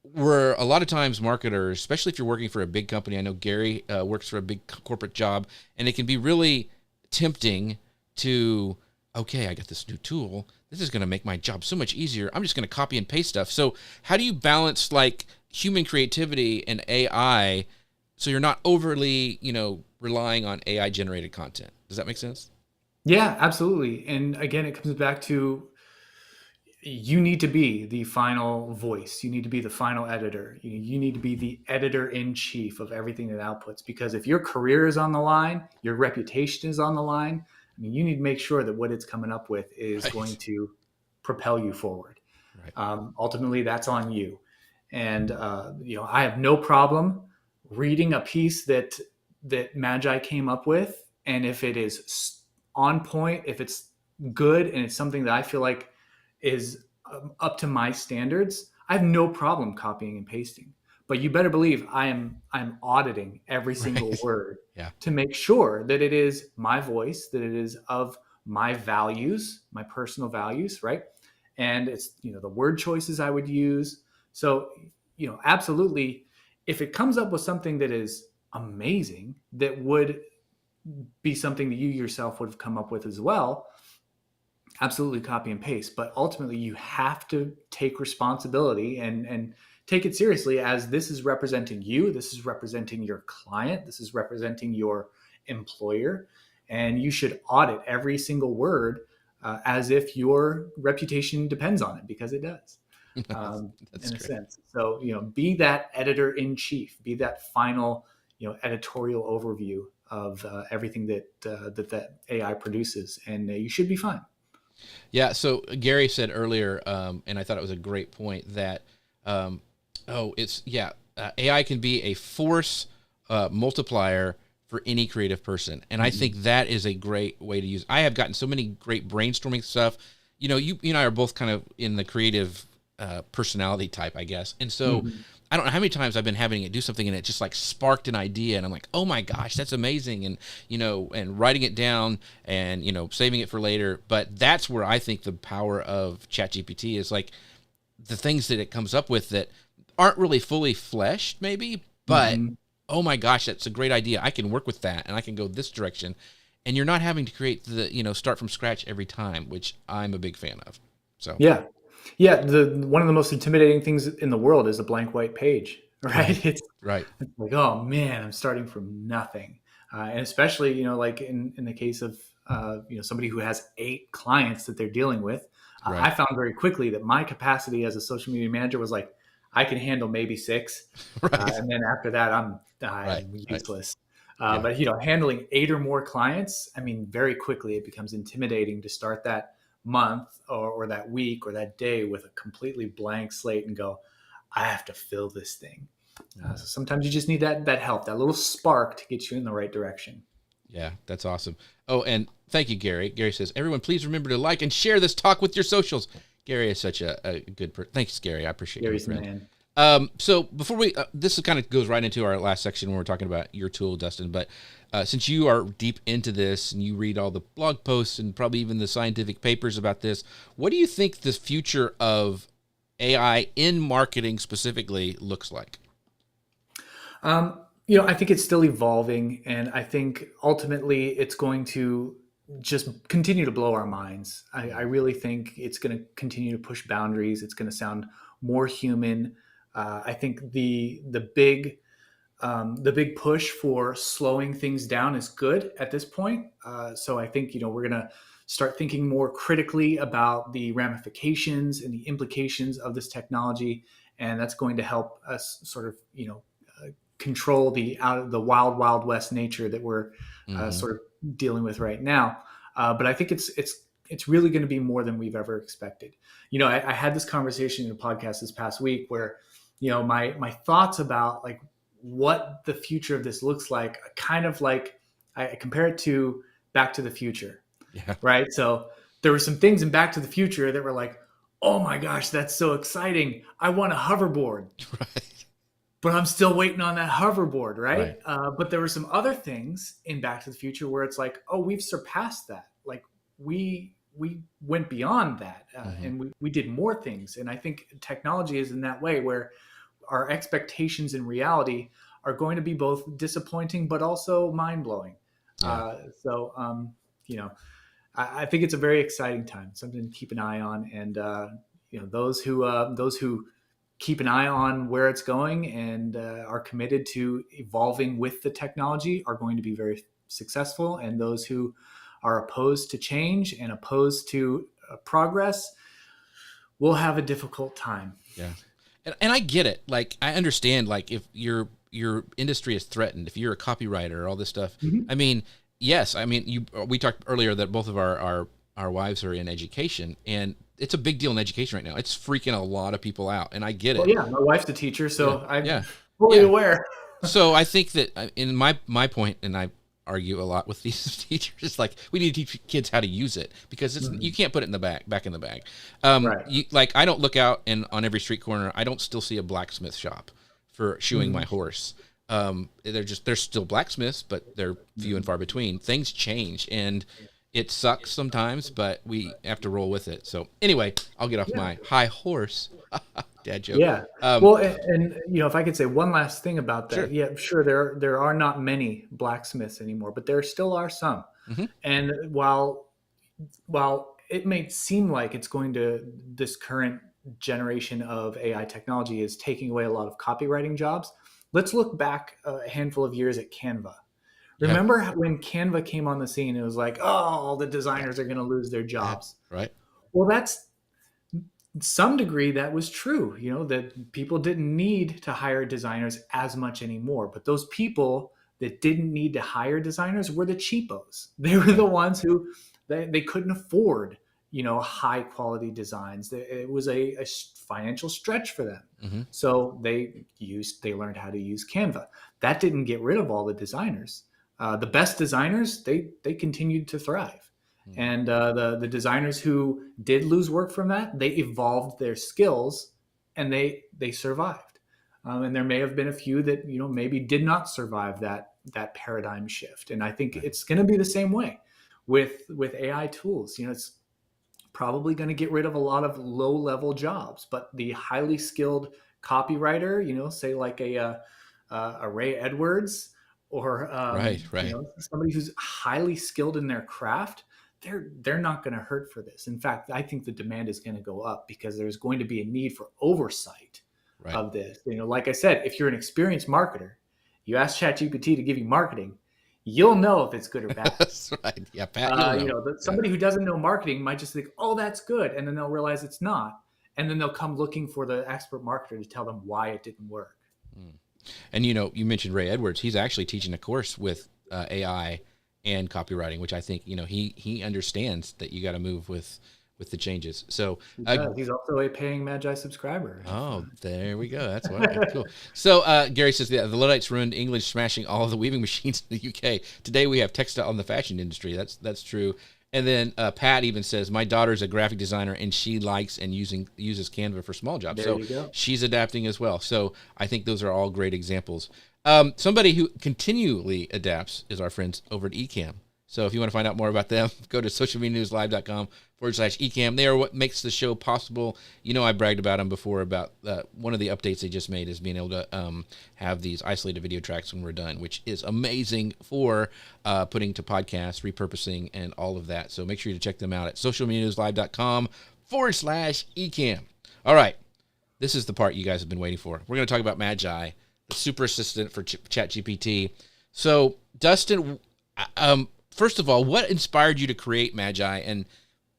Speaker 1: we're a lot of times marketers, especially if you're working for a big company. I know Gary works for a big corporate job, and it can be really tempting to, okay, I got this new tool. This is going to make my job so much easier. I'm just going to copy and paste stuff. So how do you balance like human creativity and AI so you're not overly, relying on AI generated content? Does that make sense?
Speaker 2: Yeah, absolutely. And again, it comes back to, you need to be the final voice. You need to be the final editor. You need to be the editor in chief of everything that outputs. Because if your career is on the line, your reputation is on the line, I mean, you need to make sure that what it's coming up with is going
Speaker 1: Right.
Speaker 2: to propel you forward.
Speaker 1: Right.
Speaker 2: Ultimately, that's on you. And I have no problem reading a piece that Magi came up with, and if it is on point, if it's good, and it's something that I feel like is up to my standards, I have no problem copying and pasting. But you better believe I'm auditing every single
Speaker 1: Right.
Speaker 2: word
Speaker 1: Yeah.
Speaker 2: to make sure that it is my voice, that it is of my values, my personal values, right? And it's the word choices I would use. So absolutely, if it comes up with something that is amazing, that would be something that you yourself would have come up with as well, absolutely copy and paste. But ultimately, you have to take responsibility and take it seriously, as this is representing you, this is representing your client, this is representing your employer, and you should audit every single word as if your reputation depends on it, because it does,
Speaker 1: That's
Speaker 2: in a
Speaker 1: great.
Speaker 2: sense. So, be that editor in chief, be that final, editorial overview of everything that AI produces, and you should be fine.
Speaker 1: Yeah. So Gary said earlier, and I thought it was a great point that, um, AI can be a force multiplier for any creative person, and I think that is a great way to use. I have gotten so many great brainstorming stuff. You and I are both kind of in the creative personality type, I guess, and so.
Speaker 2: Mhm.
Speaker 1: I don't know how many times I've been having it do something and it just like sparked an idea and I'm like, oh my gosh, that's amazing. And, and writing it down and, saving it for later. But that's where I think the power of ChatGPT is like the things that it comes up with that aren't really fully fleshed maybe, but
Speaker 2: Mhm.
Speaker 1: oh my gosh, that's a great idea. I can work with that and I can go this direction. And you're not having to create start from scratch every time, which I'm a big fan of. So,
Speaker 2: Yeah. Yeah, the one of the most intimidating things in the world is a blank white page,
Speaker 1: right,
Speaker 2: right?
Speaker 1: right,
Speaker 2: It's like, oh man, I'm starting from nothing. And especially, like in the case of somebody who has 8 clients that they're dealing with, I
Speaker 1: right,
Speaker 2: found very quickly that my capacity as a social media manager was like, I can handle maybe 6,
Speaker 1: right,
Speaker 2: and then after that,
Speaker 1: right,
Speaker 2: I'm
Speaker 1: right.
Speaker 2: useless.
Speaker 1: Yeah.
Speaker 2: But handling 8 or more clients, I mean, very quickly it becomes intimidating to start that month or that week or that day with a completely blank slate and go, I have to fill this thing. So sometimes you just need that help, that little spark to get you in the right direction.
Speaker 1: Yeah, that's awesome. Oh, and thank you, Gary. Gary says, everyone, please remember to like and share this talk with your socials. Gary is such a good person. Thanks, Gary. I appreciate you, my
Speaker 2: Gary's the
Speaker 1: friend.
Speaker 2: man.
Speaker 1: So before this kind of goes right into our last section when we're talking about your tool, Dustin. But since you are deep into this and you read all the blog posts and probably even the scientific papers about this, what do you think the future of AI in marketing specifically looks like?
Speaker 2: I think it's still evolving, and I think ultimately it's going to just continue to blow our minds. I really think it's going to continue to push boundaries. It's going to sound more human. I think the big push for slowing things down is good at this point. So I think we're going to start thinking more critically about the ramifications and the implications of this technology, and that's going to help us sort of control the wild west nature that we're
Speaker 1: Mm-hmm.
Speaker 2: sort of dealing with right now. But I think it's really going to be more than we've ever expected. I had this conversation in a podcast this past week where my thoughts about like what the future of this looks like, kind of like I compare it to Back to the Future,
Speaker 1: Yeah.
Speaker 2: right? So there were some things in Back to the Future that were like, oh my gosh, that's so exciting, I want a hoverboard,
Speaker 1: Right.
Speaker 2: but I'm still waiting on that hoverboard, right?
Speaker 1: Right.
Speaker 2: But there were some other things in Back to the Future where it's like, oh, we've surpassed that. Like we went beyond that,
Speaker 1: Mm-hmm.
Speaker 2: and we did more things. And I think technology is in that way where our expectations and reality are going to be both disappointing but also mind blowing.
Speaker 1: Yeah.
Speaker 2: So I think it's a very exciting time, something to keep an eye on, and those who keep an eye on where it's going and are committed to evolving with the technology are going to be very successful. And those who are opposed to change and opposed to progress will have a difficult time.
Speaker 1: Yeah. And I get it. Like I understand like if your industry is threatened, if you're a copywriter or all this stuff.
Speaker 2: Mhm.
Speaker 1: I mean, yes, I mean we talked earlier that both of our wives are in education and it's a big deal in education right now. It's freaking a lot of people out and I get
Speaker 2: Well,
Speaker 1: it.
Speaker 2: yeah, my wife's a teacher,
Speaker 1: Yeah.
Speaker 2: so I'm
Speaker 1: Yeah.
Speaker 2: fully
Speaker 1: Yeah.
Speaker 2: aware.
Speaker 1: So I think that in my point, and I argue a lot with these teachers, like we need to teach kids how to use it because you
Speaker 2: Mhm.
Speaker 1: can't put it in the back in the bag.
Speaker 2: Right.
Speaker 1: Like I don't look out and on every street corner, I don't still see a blacksmith shop for shoeing my
Speaker 2: Mhm.
Speaker 1: horse. They're still blacksmiths, but they're few and
Speaker 2: Mhm.
Speaker 1: far between. Things change and it sucks sometimes, but we have to roll with it. So anyway, I'll get off
Speaker 2: Yeah.
Speaker 1: my high horse. Dad joke.
Speaker 2: Yeah.
Speaker 1: Um,
Speaker 2: Well, and if I could say one last thing about that,
Speaker 1: sure.
Speaker 2: yeah, sure, there are not many blacksmiths anymore, but there still are some.
Speaker 1: Hmm.
Speaker 2: And while it may seem like this current generation of AI technology is taking away a lot of copywriting jobs, let's look back a handful of years at Canva,
Speaker 1: Yep.
Speaker 2: Remember when Canva came on the scene? It was like, oh, all the designers are going to lose their
Speaker 1: Yeah.
Speaker 2: jobs.
Speaker 1: Right.
Speaker 2: Well, that's some degree that was true, that people didn't need to hire designers as much anymore. But those people that didn't need to hire designers were the cheapos. They were the
Speaker 1: Right.
Speaker 2: ones who they couldn't afford, high quality designs. It was a financial stretch for them.
Speaker 1: Hmm.
Speaker 2: So they learned how to use Canva. That didn't get rid of all the designers. The best designers, they continued to thrive. And the designers who did lose work from that, they evolved their skills, and they survived. And there may have been a few that maybe did not survive that paradigm shift. And I think
Speaker 1: Right.
Speaker 2: it's going to be the same way with AI tools. It's probably going to get rid of a lot of low level jobs, but the highly skilled copywriter, say like a Ray Edwards, or
Speaker 1: Right. Right.
Speaker 2: somebody who's highly skilled in their craft, they're not going to hurt for this. In fact, I think the demand is going to go up because there's going to be a need for oversight
Speaker 1: Right.
Speaker 2: of this. Like I said, if you're an experienced marketer, you ask ChatGPT to give you marketing, you'll know if it's good or bad.
Speaker 1: That's right. Yeah, Pat, you'll know. Yeah.
Speaker 2: Somebody who doesn't know marketing might just think, "Oh, that's good," and then they'll realize it's not, and then they'll come looking for the expert marketer to tell them why it didn't work.
Speaker 1: And you mentioned Ray Edwards. He's actually teaching a course with AI and copywriting, which I think he understands that you got to move with the changes. So
Speaker 2: He's also a paying Magi subscriber.
Speaker 1: oh, there we go. That's why. Cool. So Gary says the Luddites ruined English, smashing all of the weaving machines in the UK. Today we have textile in the fashion industry. That's true. And then Pat even says, my daughter's a graphic designer and she likes and uses Canva for small jobs.
Speaker 2: There
Speaker 1: So
Speaker 2: you go.
Speaker 1: she's adapting as well. So I think those are all great examples. Somebody who continually adapts is our friends over at Ecamm. So if you want to find out more about them, go to socialmedianewslive.com/Ecamm. They are what makes the show possible. I bragged about them before about one of the updates they just made is being able to have these isolated video tracks when we're done, which is amazing for putting to podcasts, repurposing, and all of that. So make sure you check them out at socialmedianewslive.com/Ecamm. All right. This is the part you guys have been waiting for. We're going to talk about Magi, the super assistant for ChatGPT. So, Dustin, first of all, what inspired you to create Magi, and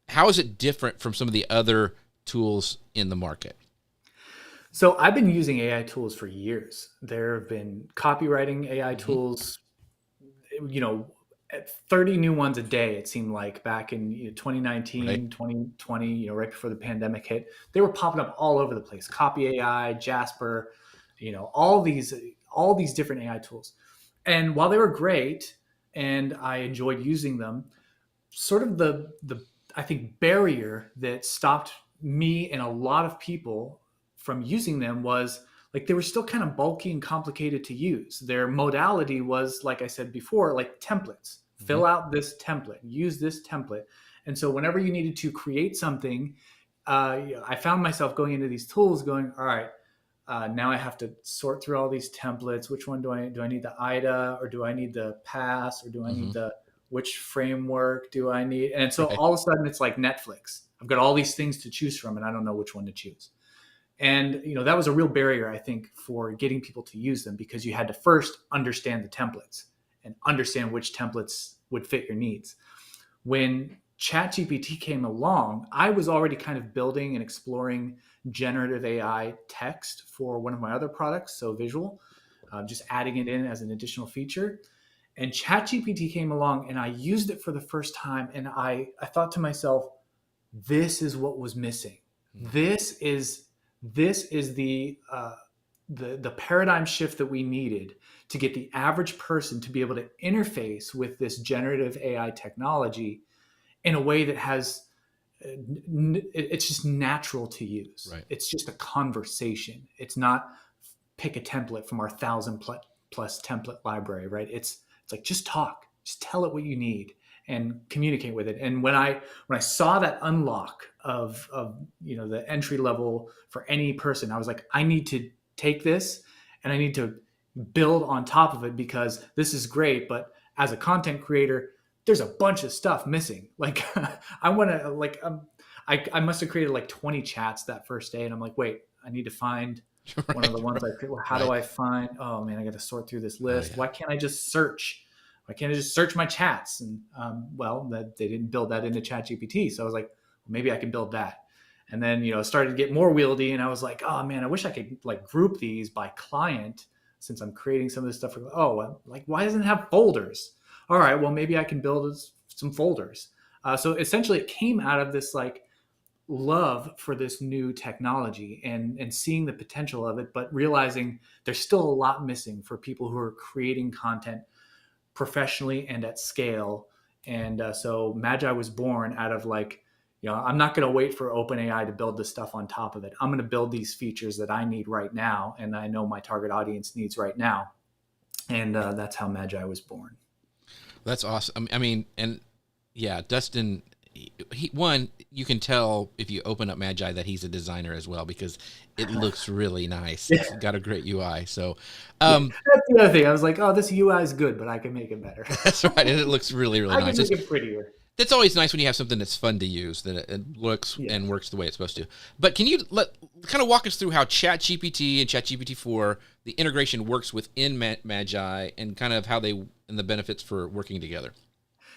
Speaker 1: how is it different from some of the other tools in the market?
Speaker 2: So I've been using AI tools for years. There have been copywriting AI tools, 30 new ones a day, it seemed like, back in 2019,
Speaker 1: Right.
Speaker 2: 2020, right before the pandemic hit. They were popping up all over the place. Copy AI, Jasper, all these different AI tools. And while they were great and I enjoyed using them, sort of the I think barrier that stopped me and a lot of people from using them was like they were still kind of bulky and complicated to use. Their modality was, like I said before, like templates.
Speaker 1: Mm-hmm.
Speaker 2: Fill out this template, use this template. And so whenever you needed to create something, I found myself going into these tools going, all right, now I have to sort through all these templates. Which one do I need the IDA, or do I need the pass, or do I
Speaker 1: Mm-hmm.
Speaker 2: need which framework do I need? And so
Speaker 1: Right.
Speaker 2: all of a sudden it's like Netflix. I've got all these things to choose from and I don't know which one to choose. And that was a real barrier, I think, for getting people to use them, because you had to first understand the templates and understand which templates would fit your needs. When ChatGPT came along, I was already kind of building and exploring generative AI text for one of my other products, so visual, just adding it in as an additional feature. And ChatGPT came along and I used it for the first time, and I thought to myself, this is what was missing.
Speaker 1: Mm-hmm.
Speaker 2: This is the paradigm shift that we needed to get the average person to be able to interface with this generative AI technology in a way that has it's just natural to use.
Speaker 1: Right.
Speaker 2: It's just a conversation. It's not pick a template from our 1,000+ template library, right? It's like, just talk, just tell it what you need and communicate with it. And when I saw that unlock of the entry level for any person, I was like, I need to take this and I need to build on top of it, because this is great, but as a content creator, there's a bunch of stuff missing. Like I want to I must have created like 20 chats that first day, and I'm like, wait, I need to find one of the ones I created. How do I find? Oh man, I got to sort through this list.
Speaker 1: Oh, yeah.
Speaker 2: Why can't I just search Why can't I just search my chats? And well, that they didn't build that into ChatGPT. So I was like, well, maybe I can build that. And then, it started to get more wieldy, and I was like, oh man, I wish I could like group these by client, since I'm creating some of this stuff. Like, why doesn't it have folders? All right, well, maybe I can build some folders. So essentially it came out of this like love for this new technology, and seeing the potential of it, but realizing there's still a lot missing for people who are creating content professionally and at scale. And so Magi was born out of like, I'm not going to wait for OpenAI to build this stuff on top of it. I'm going to build these features that I need right now, and I know my target audience needs right now. And that's how Magi was born.
Speaker 1: That's awesome. I mean, and yeah, Dustin, one, you can tell if you open up Magi that he's a designer as well, because it looks really nice. It's got a great UI. So
Speaker 2: that's the other thing. I was like, oh, this UI is good, but I can make it better.
Speaker 1: That's right. And it looks really, really nice.
Speaker 2: I can make it prettier.
Speaker 1: That's always nice when you have something that's fun to use, that it looks and works the way it's supposed to. But can you kind of walk us through how ChatGPT and ChatGPT-4, the integration works within Magi, and kind of how and the benefits for working together?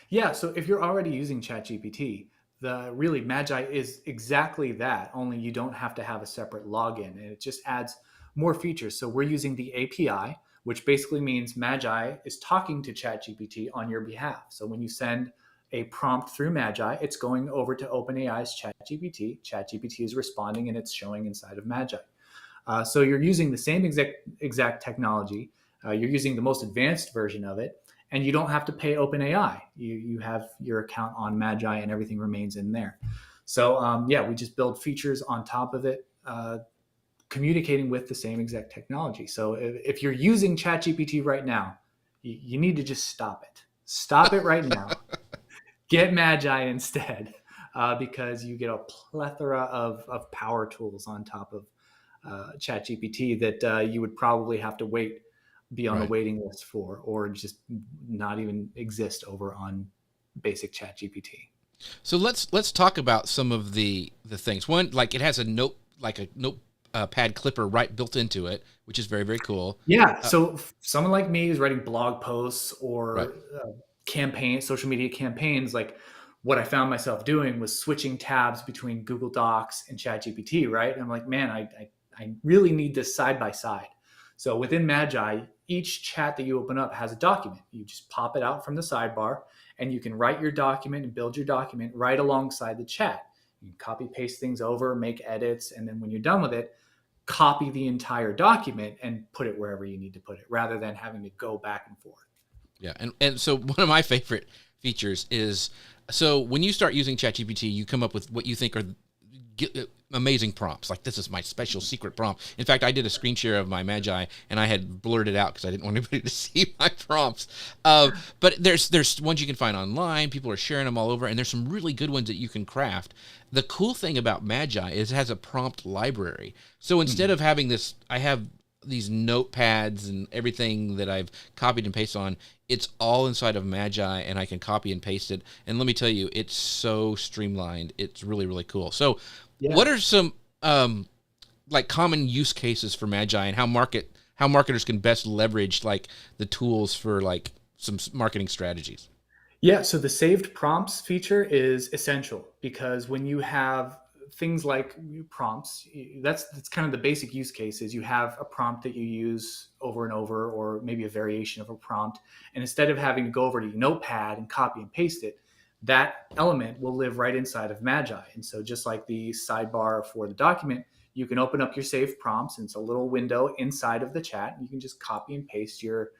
Speaker 2: Yeah. So if you're already using ChatGPT, really Magi is exactly that, only you don't have to have a separate login, and it just adds more features. So we're using the API, which basically means Magi is talking to ChatGPT on your behalf. So when you send a prompt through Magi, it's going over to OpenAI's ChatGPT. ChatGPT is responding, and it's showing inside of Magi. So you're using the same exact technology. You're using the most advanced version of it, and you don't have to pay OpenAI. You have your account on Magi, and everything remains in there. So we just build features on top of it, communicating with the same exact technology. So if you're using ChatGPT right now, you need to just stop it. Stop it right now. Get Magi instead, because you get a plethora of power tools on top of ChatGPT that you would probably have to be on the waiting list for, or just not even exist over on basic ChatGPT.
Speaker 1: So let's talk about some of the things. One, like it has a notepad clipper built into it, which is very, very cool.
Speaker 2: Yeah. So someone like me who's writing blog posts or social media campaigns, like what I found myself doing was switching tabs between Google Docs and ChatGPT, right? And I'm like, man, I really need this side by side. So within Magi, each chat that you open up has a document. You just pop it out from the sidebar, and you can write your document and build your document right alongside the chat. You can copy paste things over, make edits, and then when you're done with it, copy the entire document and put it wherever you need to put it, rather than having to go back and forth.
Speaker 1: Yeah, and so one of my favorite features is, so when you start using ChatGPT, you come up with what you think are amazing prompts. Like, this is my special secret prompt. In fact, I did a screen share of my Magi, and I had blurred it out because I didn't want anybody to see my prompts. But there's ones you can find online. People are sharing them all over, and there's some really good ones that you can craft. The cool thing about Magi is it has a prompt library. So instead of having this, I have these notepads and everything that I've copied and pasted on, it's all inside of Magi, and I can copy and paste it. And let me tell you, it's so streamlined. It's really, really cool. So what are some like common use cases for Magi, and how marketers can best leverage like the tools for like some marketing strategies?
Speaker 2: Yeah, so the saved prompts feature is essential, because when you have things like prompts, that's kind of the basic use case. Is you have a prompt that you use over and over, or maybe a variation of a prompt, and instead of having to go over to your notepad and copy and paste it, that element will live right inside of Magi. And so just like the sidebar for the document, you can open up your saved prompts, and it's a little window inside of the chat, and you can just copy and paste your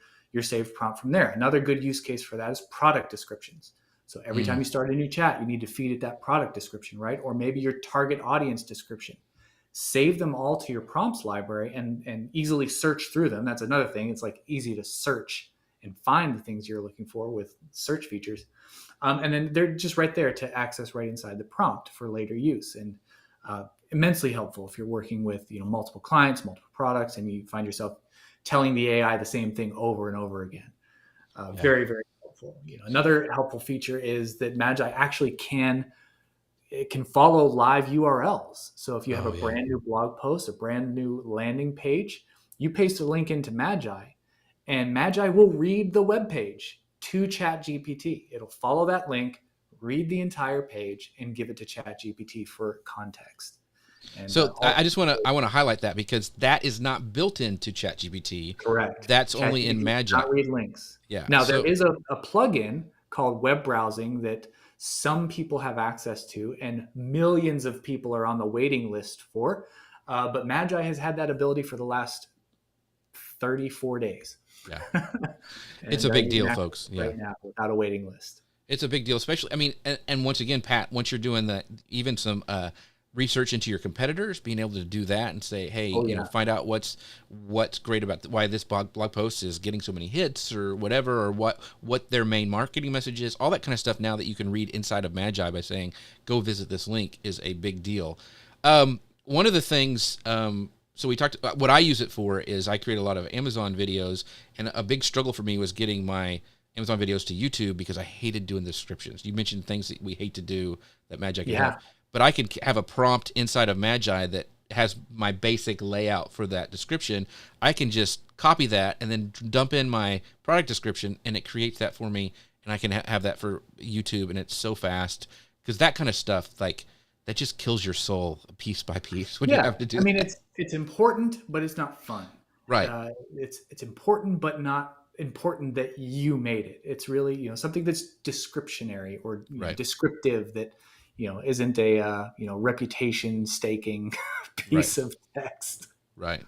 Speaker 2: saved prompt from there. Another good use case for that is product descriptions. So every time you start a new chat, you need to feed it that product description, right? Or maybe your target audience description. Save them all to your prompts library and easily search through them. That's another thing. It's like easy to search and find the things you're looking for with search features. And then they're just right there to access right inside the prompt for later use. And immensely helpful if you're working with multiple clients, multiple products, and you find yourself telling the AI the same thing over and over again. Very, very helpful. Another helpful feature is that Magi actually can follow live URLs. So if you have a brand new blog post, a brand new landing page, you paste a link into Magi, and Magi will read the web page to ChatGPT. It'll follow that link, read the entire page, and give it to ChatGPT for context. And
Speaker 1: So I want to highlight that, because that is not built into ChatGPT.
Speaker 2: correct.
Speaker 1: That's
Speaker 2: ChatGPT
Speaker 1: only in
Speaker 2: does
Speaker 1: Magi.
Speaker 2: not read links.
Speaker 1: Yeah.
Speaker 2: Now, there is a plugin called web browsing that some people have access to and millions of people are on the waiting list for. But Magi has had that ability for the last 34 days.
Speaker 1: Yeah. It's a big deal, folks. Yeah.
Speaker 2: Right now, without a waiting list.
Speaker 1: It's a big deal, especially, I mean, and once again, Pat, once you're doing even some research into your competitors, being able to do that and say, hey, find out what's great about why this blog post is getting so many hits or whatever, or what their main marketing message is, all that kind of stuff now that you can read inside of Magi by saying, go visit this link, is a big deal. One of the things, so we talked about what I use it for is I create a lot of Amazon videos, and a big struggle for me was getting my Amazon videos to YouTube because I hated doing the descriptions. You mentioned things that we hate to do that Magi can have, but I can have a prompt inside of Magi that has my basic layout for that description. I can just copy that and then dump in my product description, and it creates that for me, and I can have that for YouTube, and it's so fast, because that kind of stuff, like, that just kills your soul piece by piece when you have to do.
Speaker 2: I mean, it's important, but it's not fun.
Speaker 1: Right.
Speaker 2: It's important, but not important that you made it. It's really, something that's descriptionary or descriptive, that isn't a reputation staking piece of text.
Speaker 1: Right.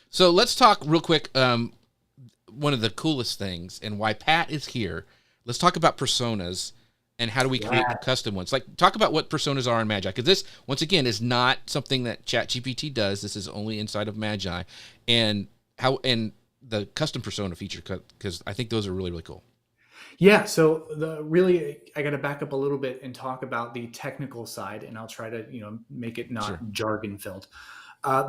Speaker 1: So let's talk real quick. One of the coolest things, and why Pat is here. Let's talk about personas and how do we create custom ones. Like, talk about what personas are in Magi, because this, once again, is not something that ChatGPT does. This is only inside of Magi, and the custom persona feature, because I think those are really, really cool.
Speaker 2: Yeah. So I got to back up a little bit and talk about the technical side, and I'll try to, make it not jargon filled.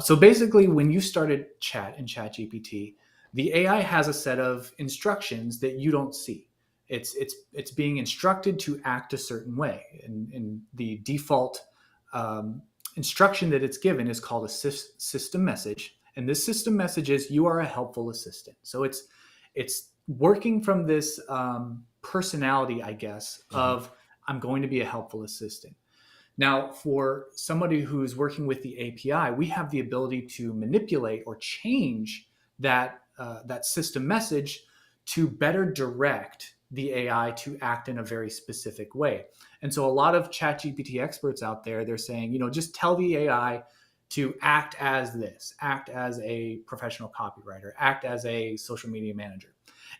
Speaker 2: So basically, when you started chat in ChatGPT, the AI has a set of instructions that you don't see. It's being instructed to act a certain way, and the default instruction that it's given is called a system message. And this system message is, you are a helpful assistant. So it's working from this personality, I guess, of, I'm going to be a helpful assistant. Now, for somebody who's working with the API, we have the ability to manipulate or change that system message to better direct the AI to act in a very specific way. And so a lot of ChatGPT experts out there, they're saying, just tell the AI to act as this, act as a professional copywriter, act as a social media manager.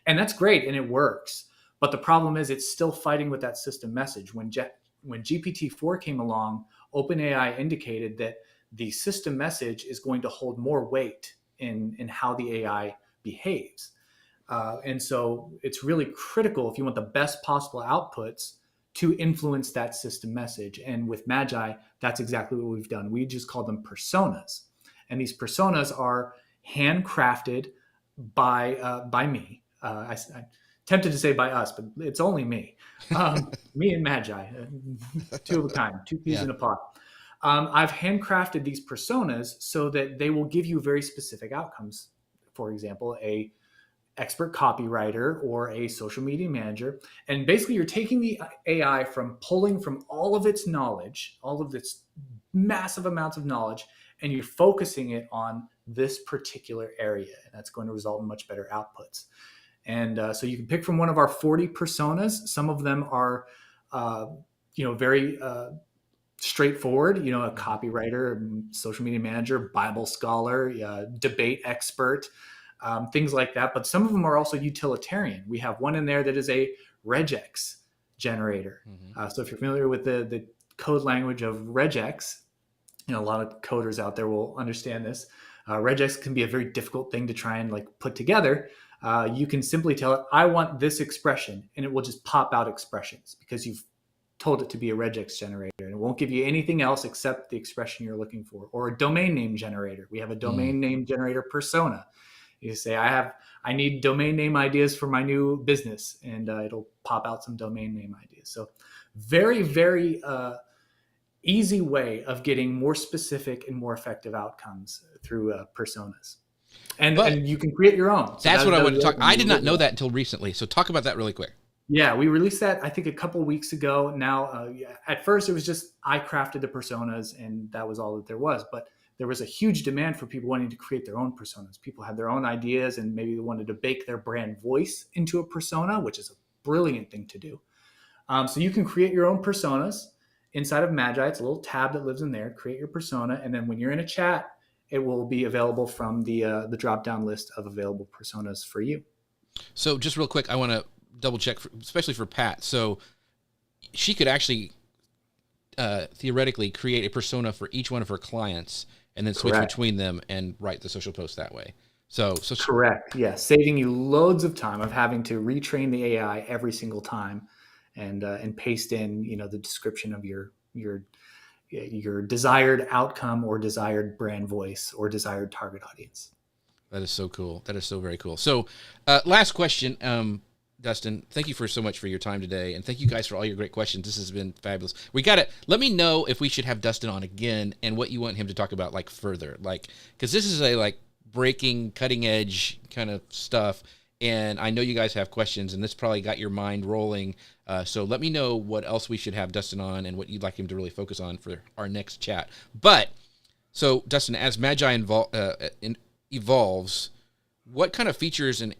Speaker 2: And that's great, and it works. But the problem is, it's still fighting with that system message. When GPT-4 came along, OpenAI indicated that the system message is going to hold more weight in how the AI behaves. And so it's really critical, if you want the best possible outputs, to influence that system message. And with Magi, that's exactly what we've done. We just call them personas. And these personas are handcrafted by me. I tempted to say by us, but it's only me. Me and Magi, two of a kind, two peas in a pod. I've handcrafted these personas so that they will give you very specific outcomes. For example, a expert copywriter or a social media manager. And basically, you're taking the AI from pulling from all of its knowledge, all of its massive amounts of knowledge, and you're focusing it on this particular area. And that's going to result in much better outputs. And so you can pick from one of our 40 personas. Some of them are, very straightforward, a copywriter, social media manager, Bible scholar, debate expert, things like that. But some of them are also utilitarian. We have one in there that is a regex generator. So if you're familiar with the code language of regex, a lot of coders out there will understand this. Regex can be a very difficult thing to try and put together. You can simply tell it, I want this expression, and it will just pop out expressions because you've told it to be a regex generator, and it won't give you anything else except the expression you're looking for. Or a domain name generator. We have a domain name generator persona. You say, I need domain name ideas for my new business, and it'll pop out some domain name ideas. So very, very easy way of getting more specific and more effective outcomes through personas. And you can create your own. So
Speaker 1: that's what I wanted to talk. I did not know that until recently. So talk about that really quick.
Speaker 2: Yeah, we released that I think a couple weeks ago. Now, yeah, at first it was just I crafted the personas, and that was all that there was. But there was a huge demand for people wanting to create their own personas. People had their own ideas, and maybe they wanted to bake their brand voice into a persona, which is a brilliant thing to do. So you can create your own personas inside of Magi. It's a little tab that lives in there. Create your persona, and then when you're in a chat, it will be available from the drop down list of available personas for you.
Speaker 1: So just real quick, I want to double check, especially for Pat. So she could actually theoretically create a persona for each one of her clients and then switch
Speaker 2: Correct.
Speaker 1: between them and write the social post that way. So
Speaker 2: Correct. Yeah, saving you loads of time of having to retrain the AI every single time, and paste in the description of your desired outcome or desired brand voice or desired target audience.
Speaker 1: that is so cool. That is so very cool. So last question, Dustin, thank you so much for your time today, and thank you guys for all your great questions. This has been fabulous. We got it. Let me know if we should have Dustin on again and what you want him to talk about, like further, like because this is a like breaking, cutting edge kind of stuff, and I know you guys have questions, and this probably got your mind rolling. So let me know what else we should have Dustin on and what you'd like him to really focus on for our next chat. But so Dustin, as Magi evolves, what kind of features and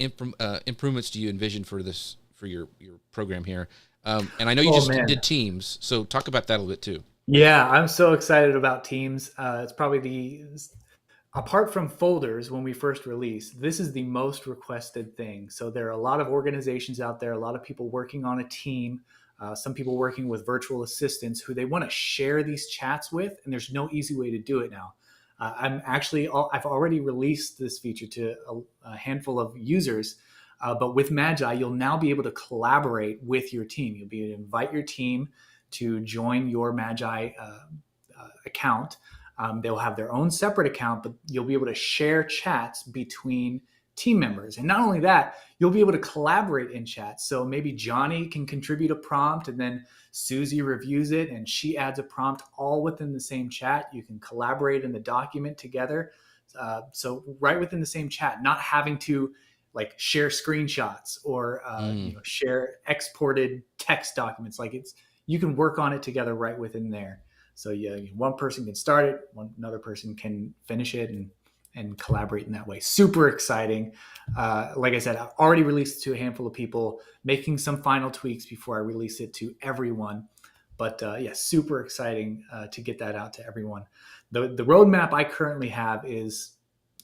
Speaker 1: improvements do you envision for this for your program here? And I know you just
Speaker 2: Man.
Speaker 1: did Teams, so talk about that a little bit too.
Speaker 2: Yeah, I'm so excited about Teams. It's probably apart from folders when we first released, this is the most requested thing. So there are a lot of organizations out there, a lot of people working on a team, some people working with virtual assistants who they want to share these chats with, and there's no easy way to do it now. I've already released this feature to a handful of users, but with Magi, you'll now be able to collaborate with your team. You'll be able to invite your team to join your Magi account. They'll have their own separate account, but you'll be able to share chats between team members. And not only that, you'll be able to collaborate in chats. So maybe Johnny can contribute a prompt, and then Susie reviews it and she adds a prompt all within the same chat. You can collaborate in the document together. So right within the same chat, not having to like share screenshots or share exported text documents. You can work on it together right within there. So yeah, one person can start it, another person can finish it, and collaborate in that way. Super exciting. Like I said, I've already released it to a handful of people, making some final tweaks before I release it to everyone. But yeah, super exciting to get that out to everyone. The roadmap I currently have is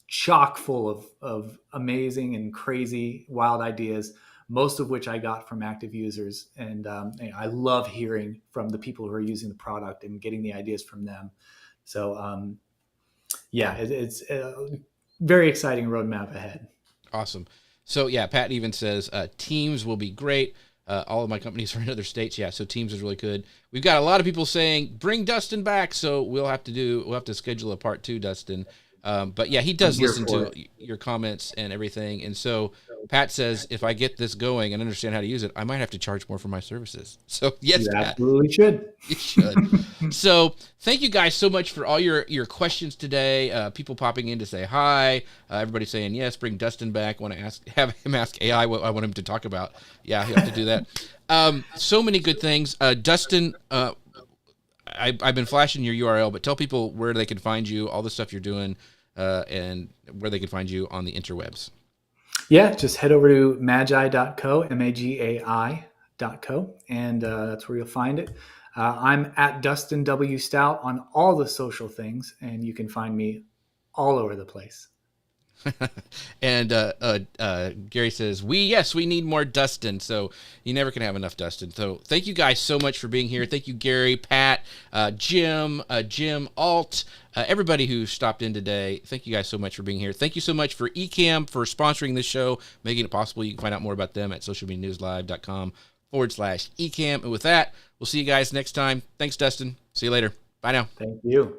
Speaker 2: chock full of amazing and crazy, wild ideas, most of which I got from active users. And I love hearing from the people who are using the product and getting the ideas from them. So yeah, it's a very exciting roadmap ahead.
Speaker 1: Awesome. So yeah, Pat even says Teams will be great. All of my companies are in other states. Yeah, so Teams is really good. We've got a lot of people saying bring Dustin back, so we'll have to schedule a part 2, Dustin. But yeah, he does listen to your comments and everything. And so Pat says, if I get this going and understand how to use it, I might have to charge more for my services. So yes,
Speaker 2: you
Speaker 1: Pat,
Speaker 2: absolutely should.
Speaker 1: You should. So thank you guys so much for all your questions today. People popping in to say hi. Everybody saying yes. Bring Dustin back. Want to have him ask AI what I want him to talk about. Yeah, you have to do that. So many good things. Dustin, I've been flashing your URL, but tell people where they can find you, all the stuff you're doing, and where they can find you on the interwebs.
Speaker 2: Yeah, just head over to magai.co, magai.co, and that's where you'll find it. I'm at Dustin W. Stout on all the social things, and you can find me all over the place.
Speaker 1: And Gary says, we need more Dustin. So you never can have enough Dustin. So thank you guys so much for being here. Thank you, Gary, Pat, Jim, Alt, everybody who stopped in today. Thank you guys so much for being here. Thank you so much for Ecamm for sponsoring this show, making it possible. You can find out more about them at socialmedianewslive.com/Ecamm. And with that, we'll see you guys next time. Thanks, Dustin. See you later. Bye now.
Speaker 2: Thank you.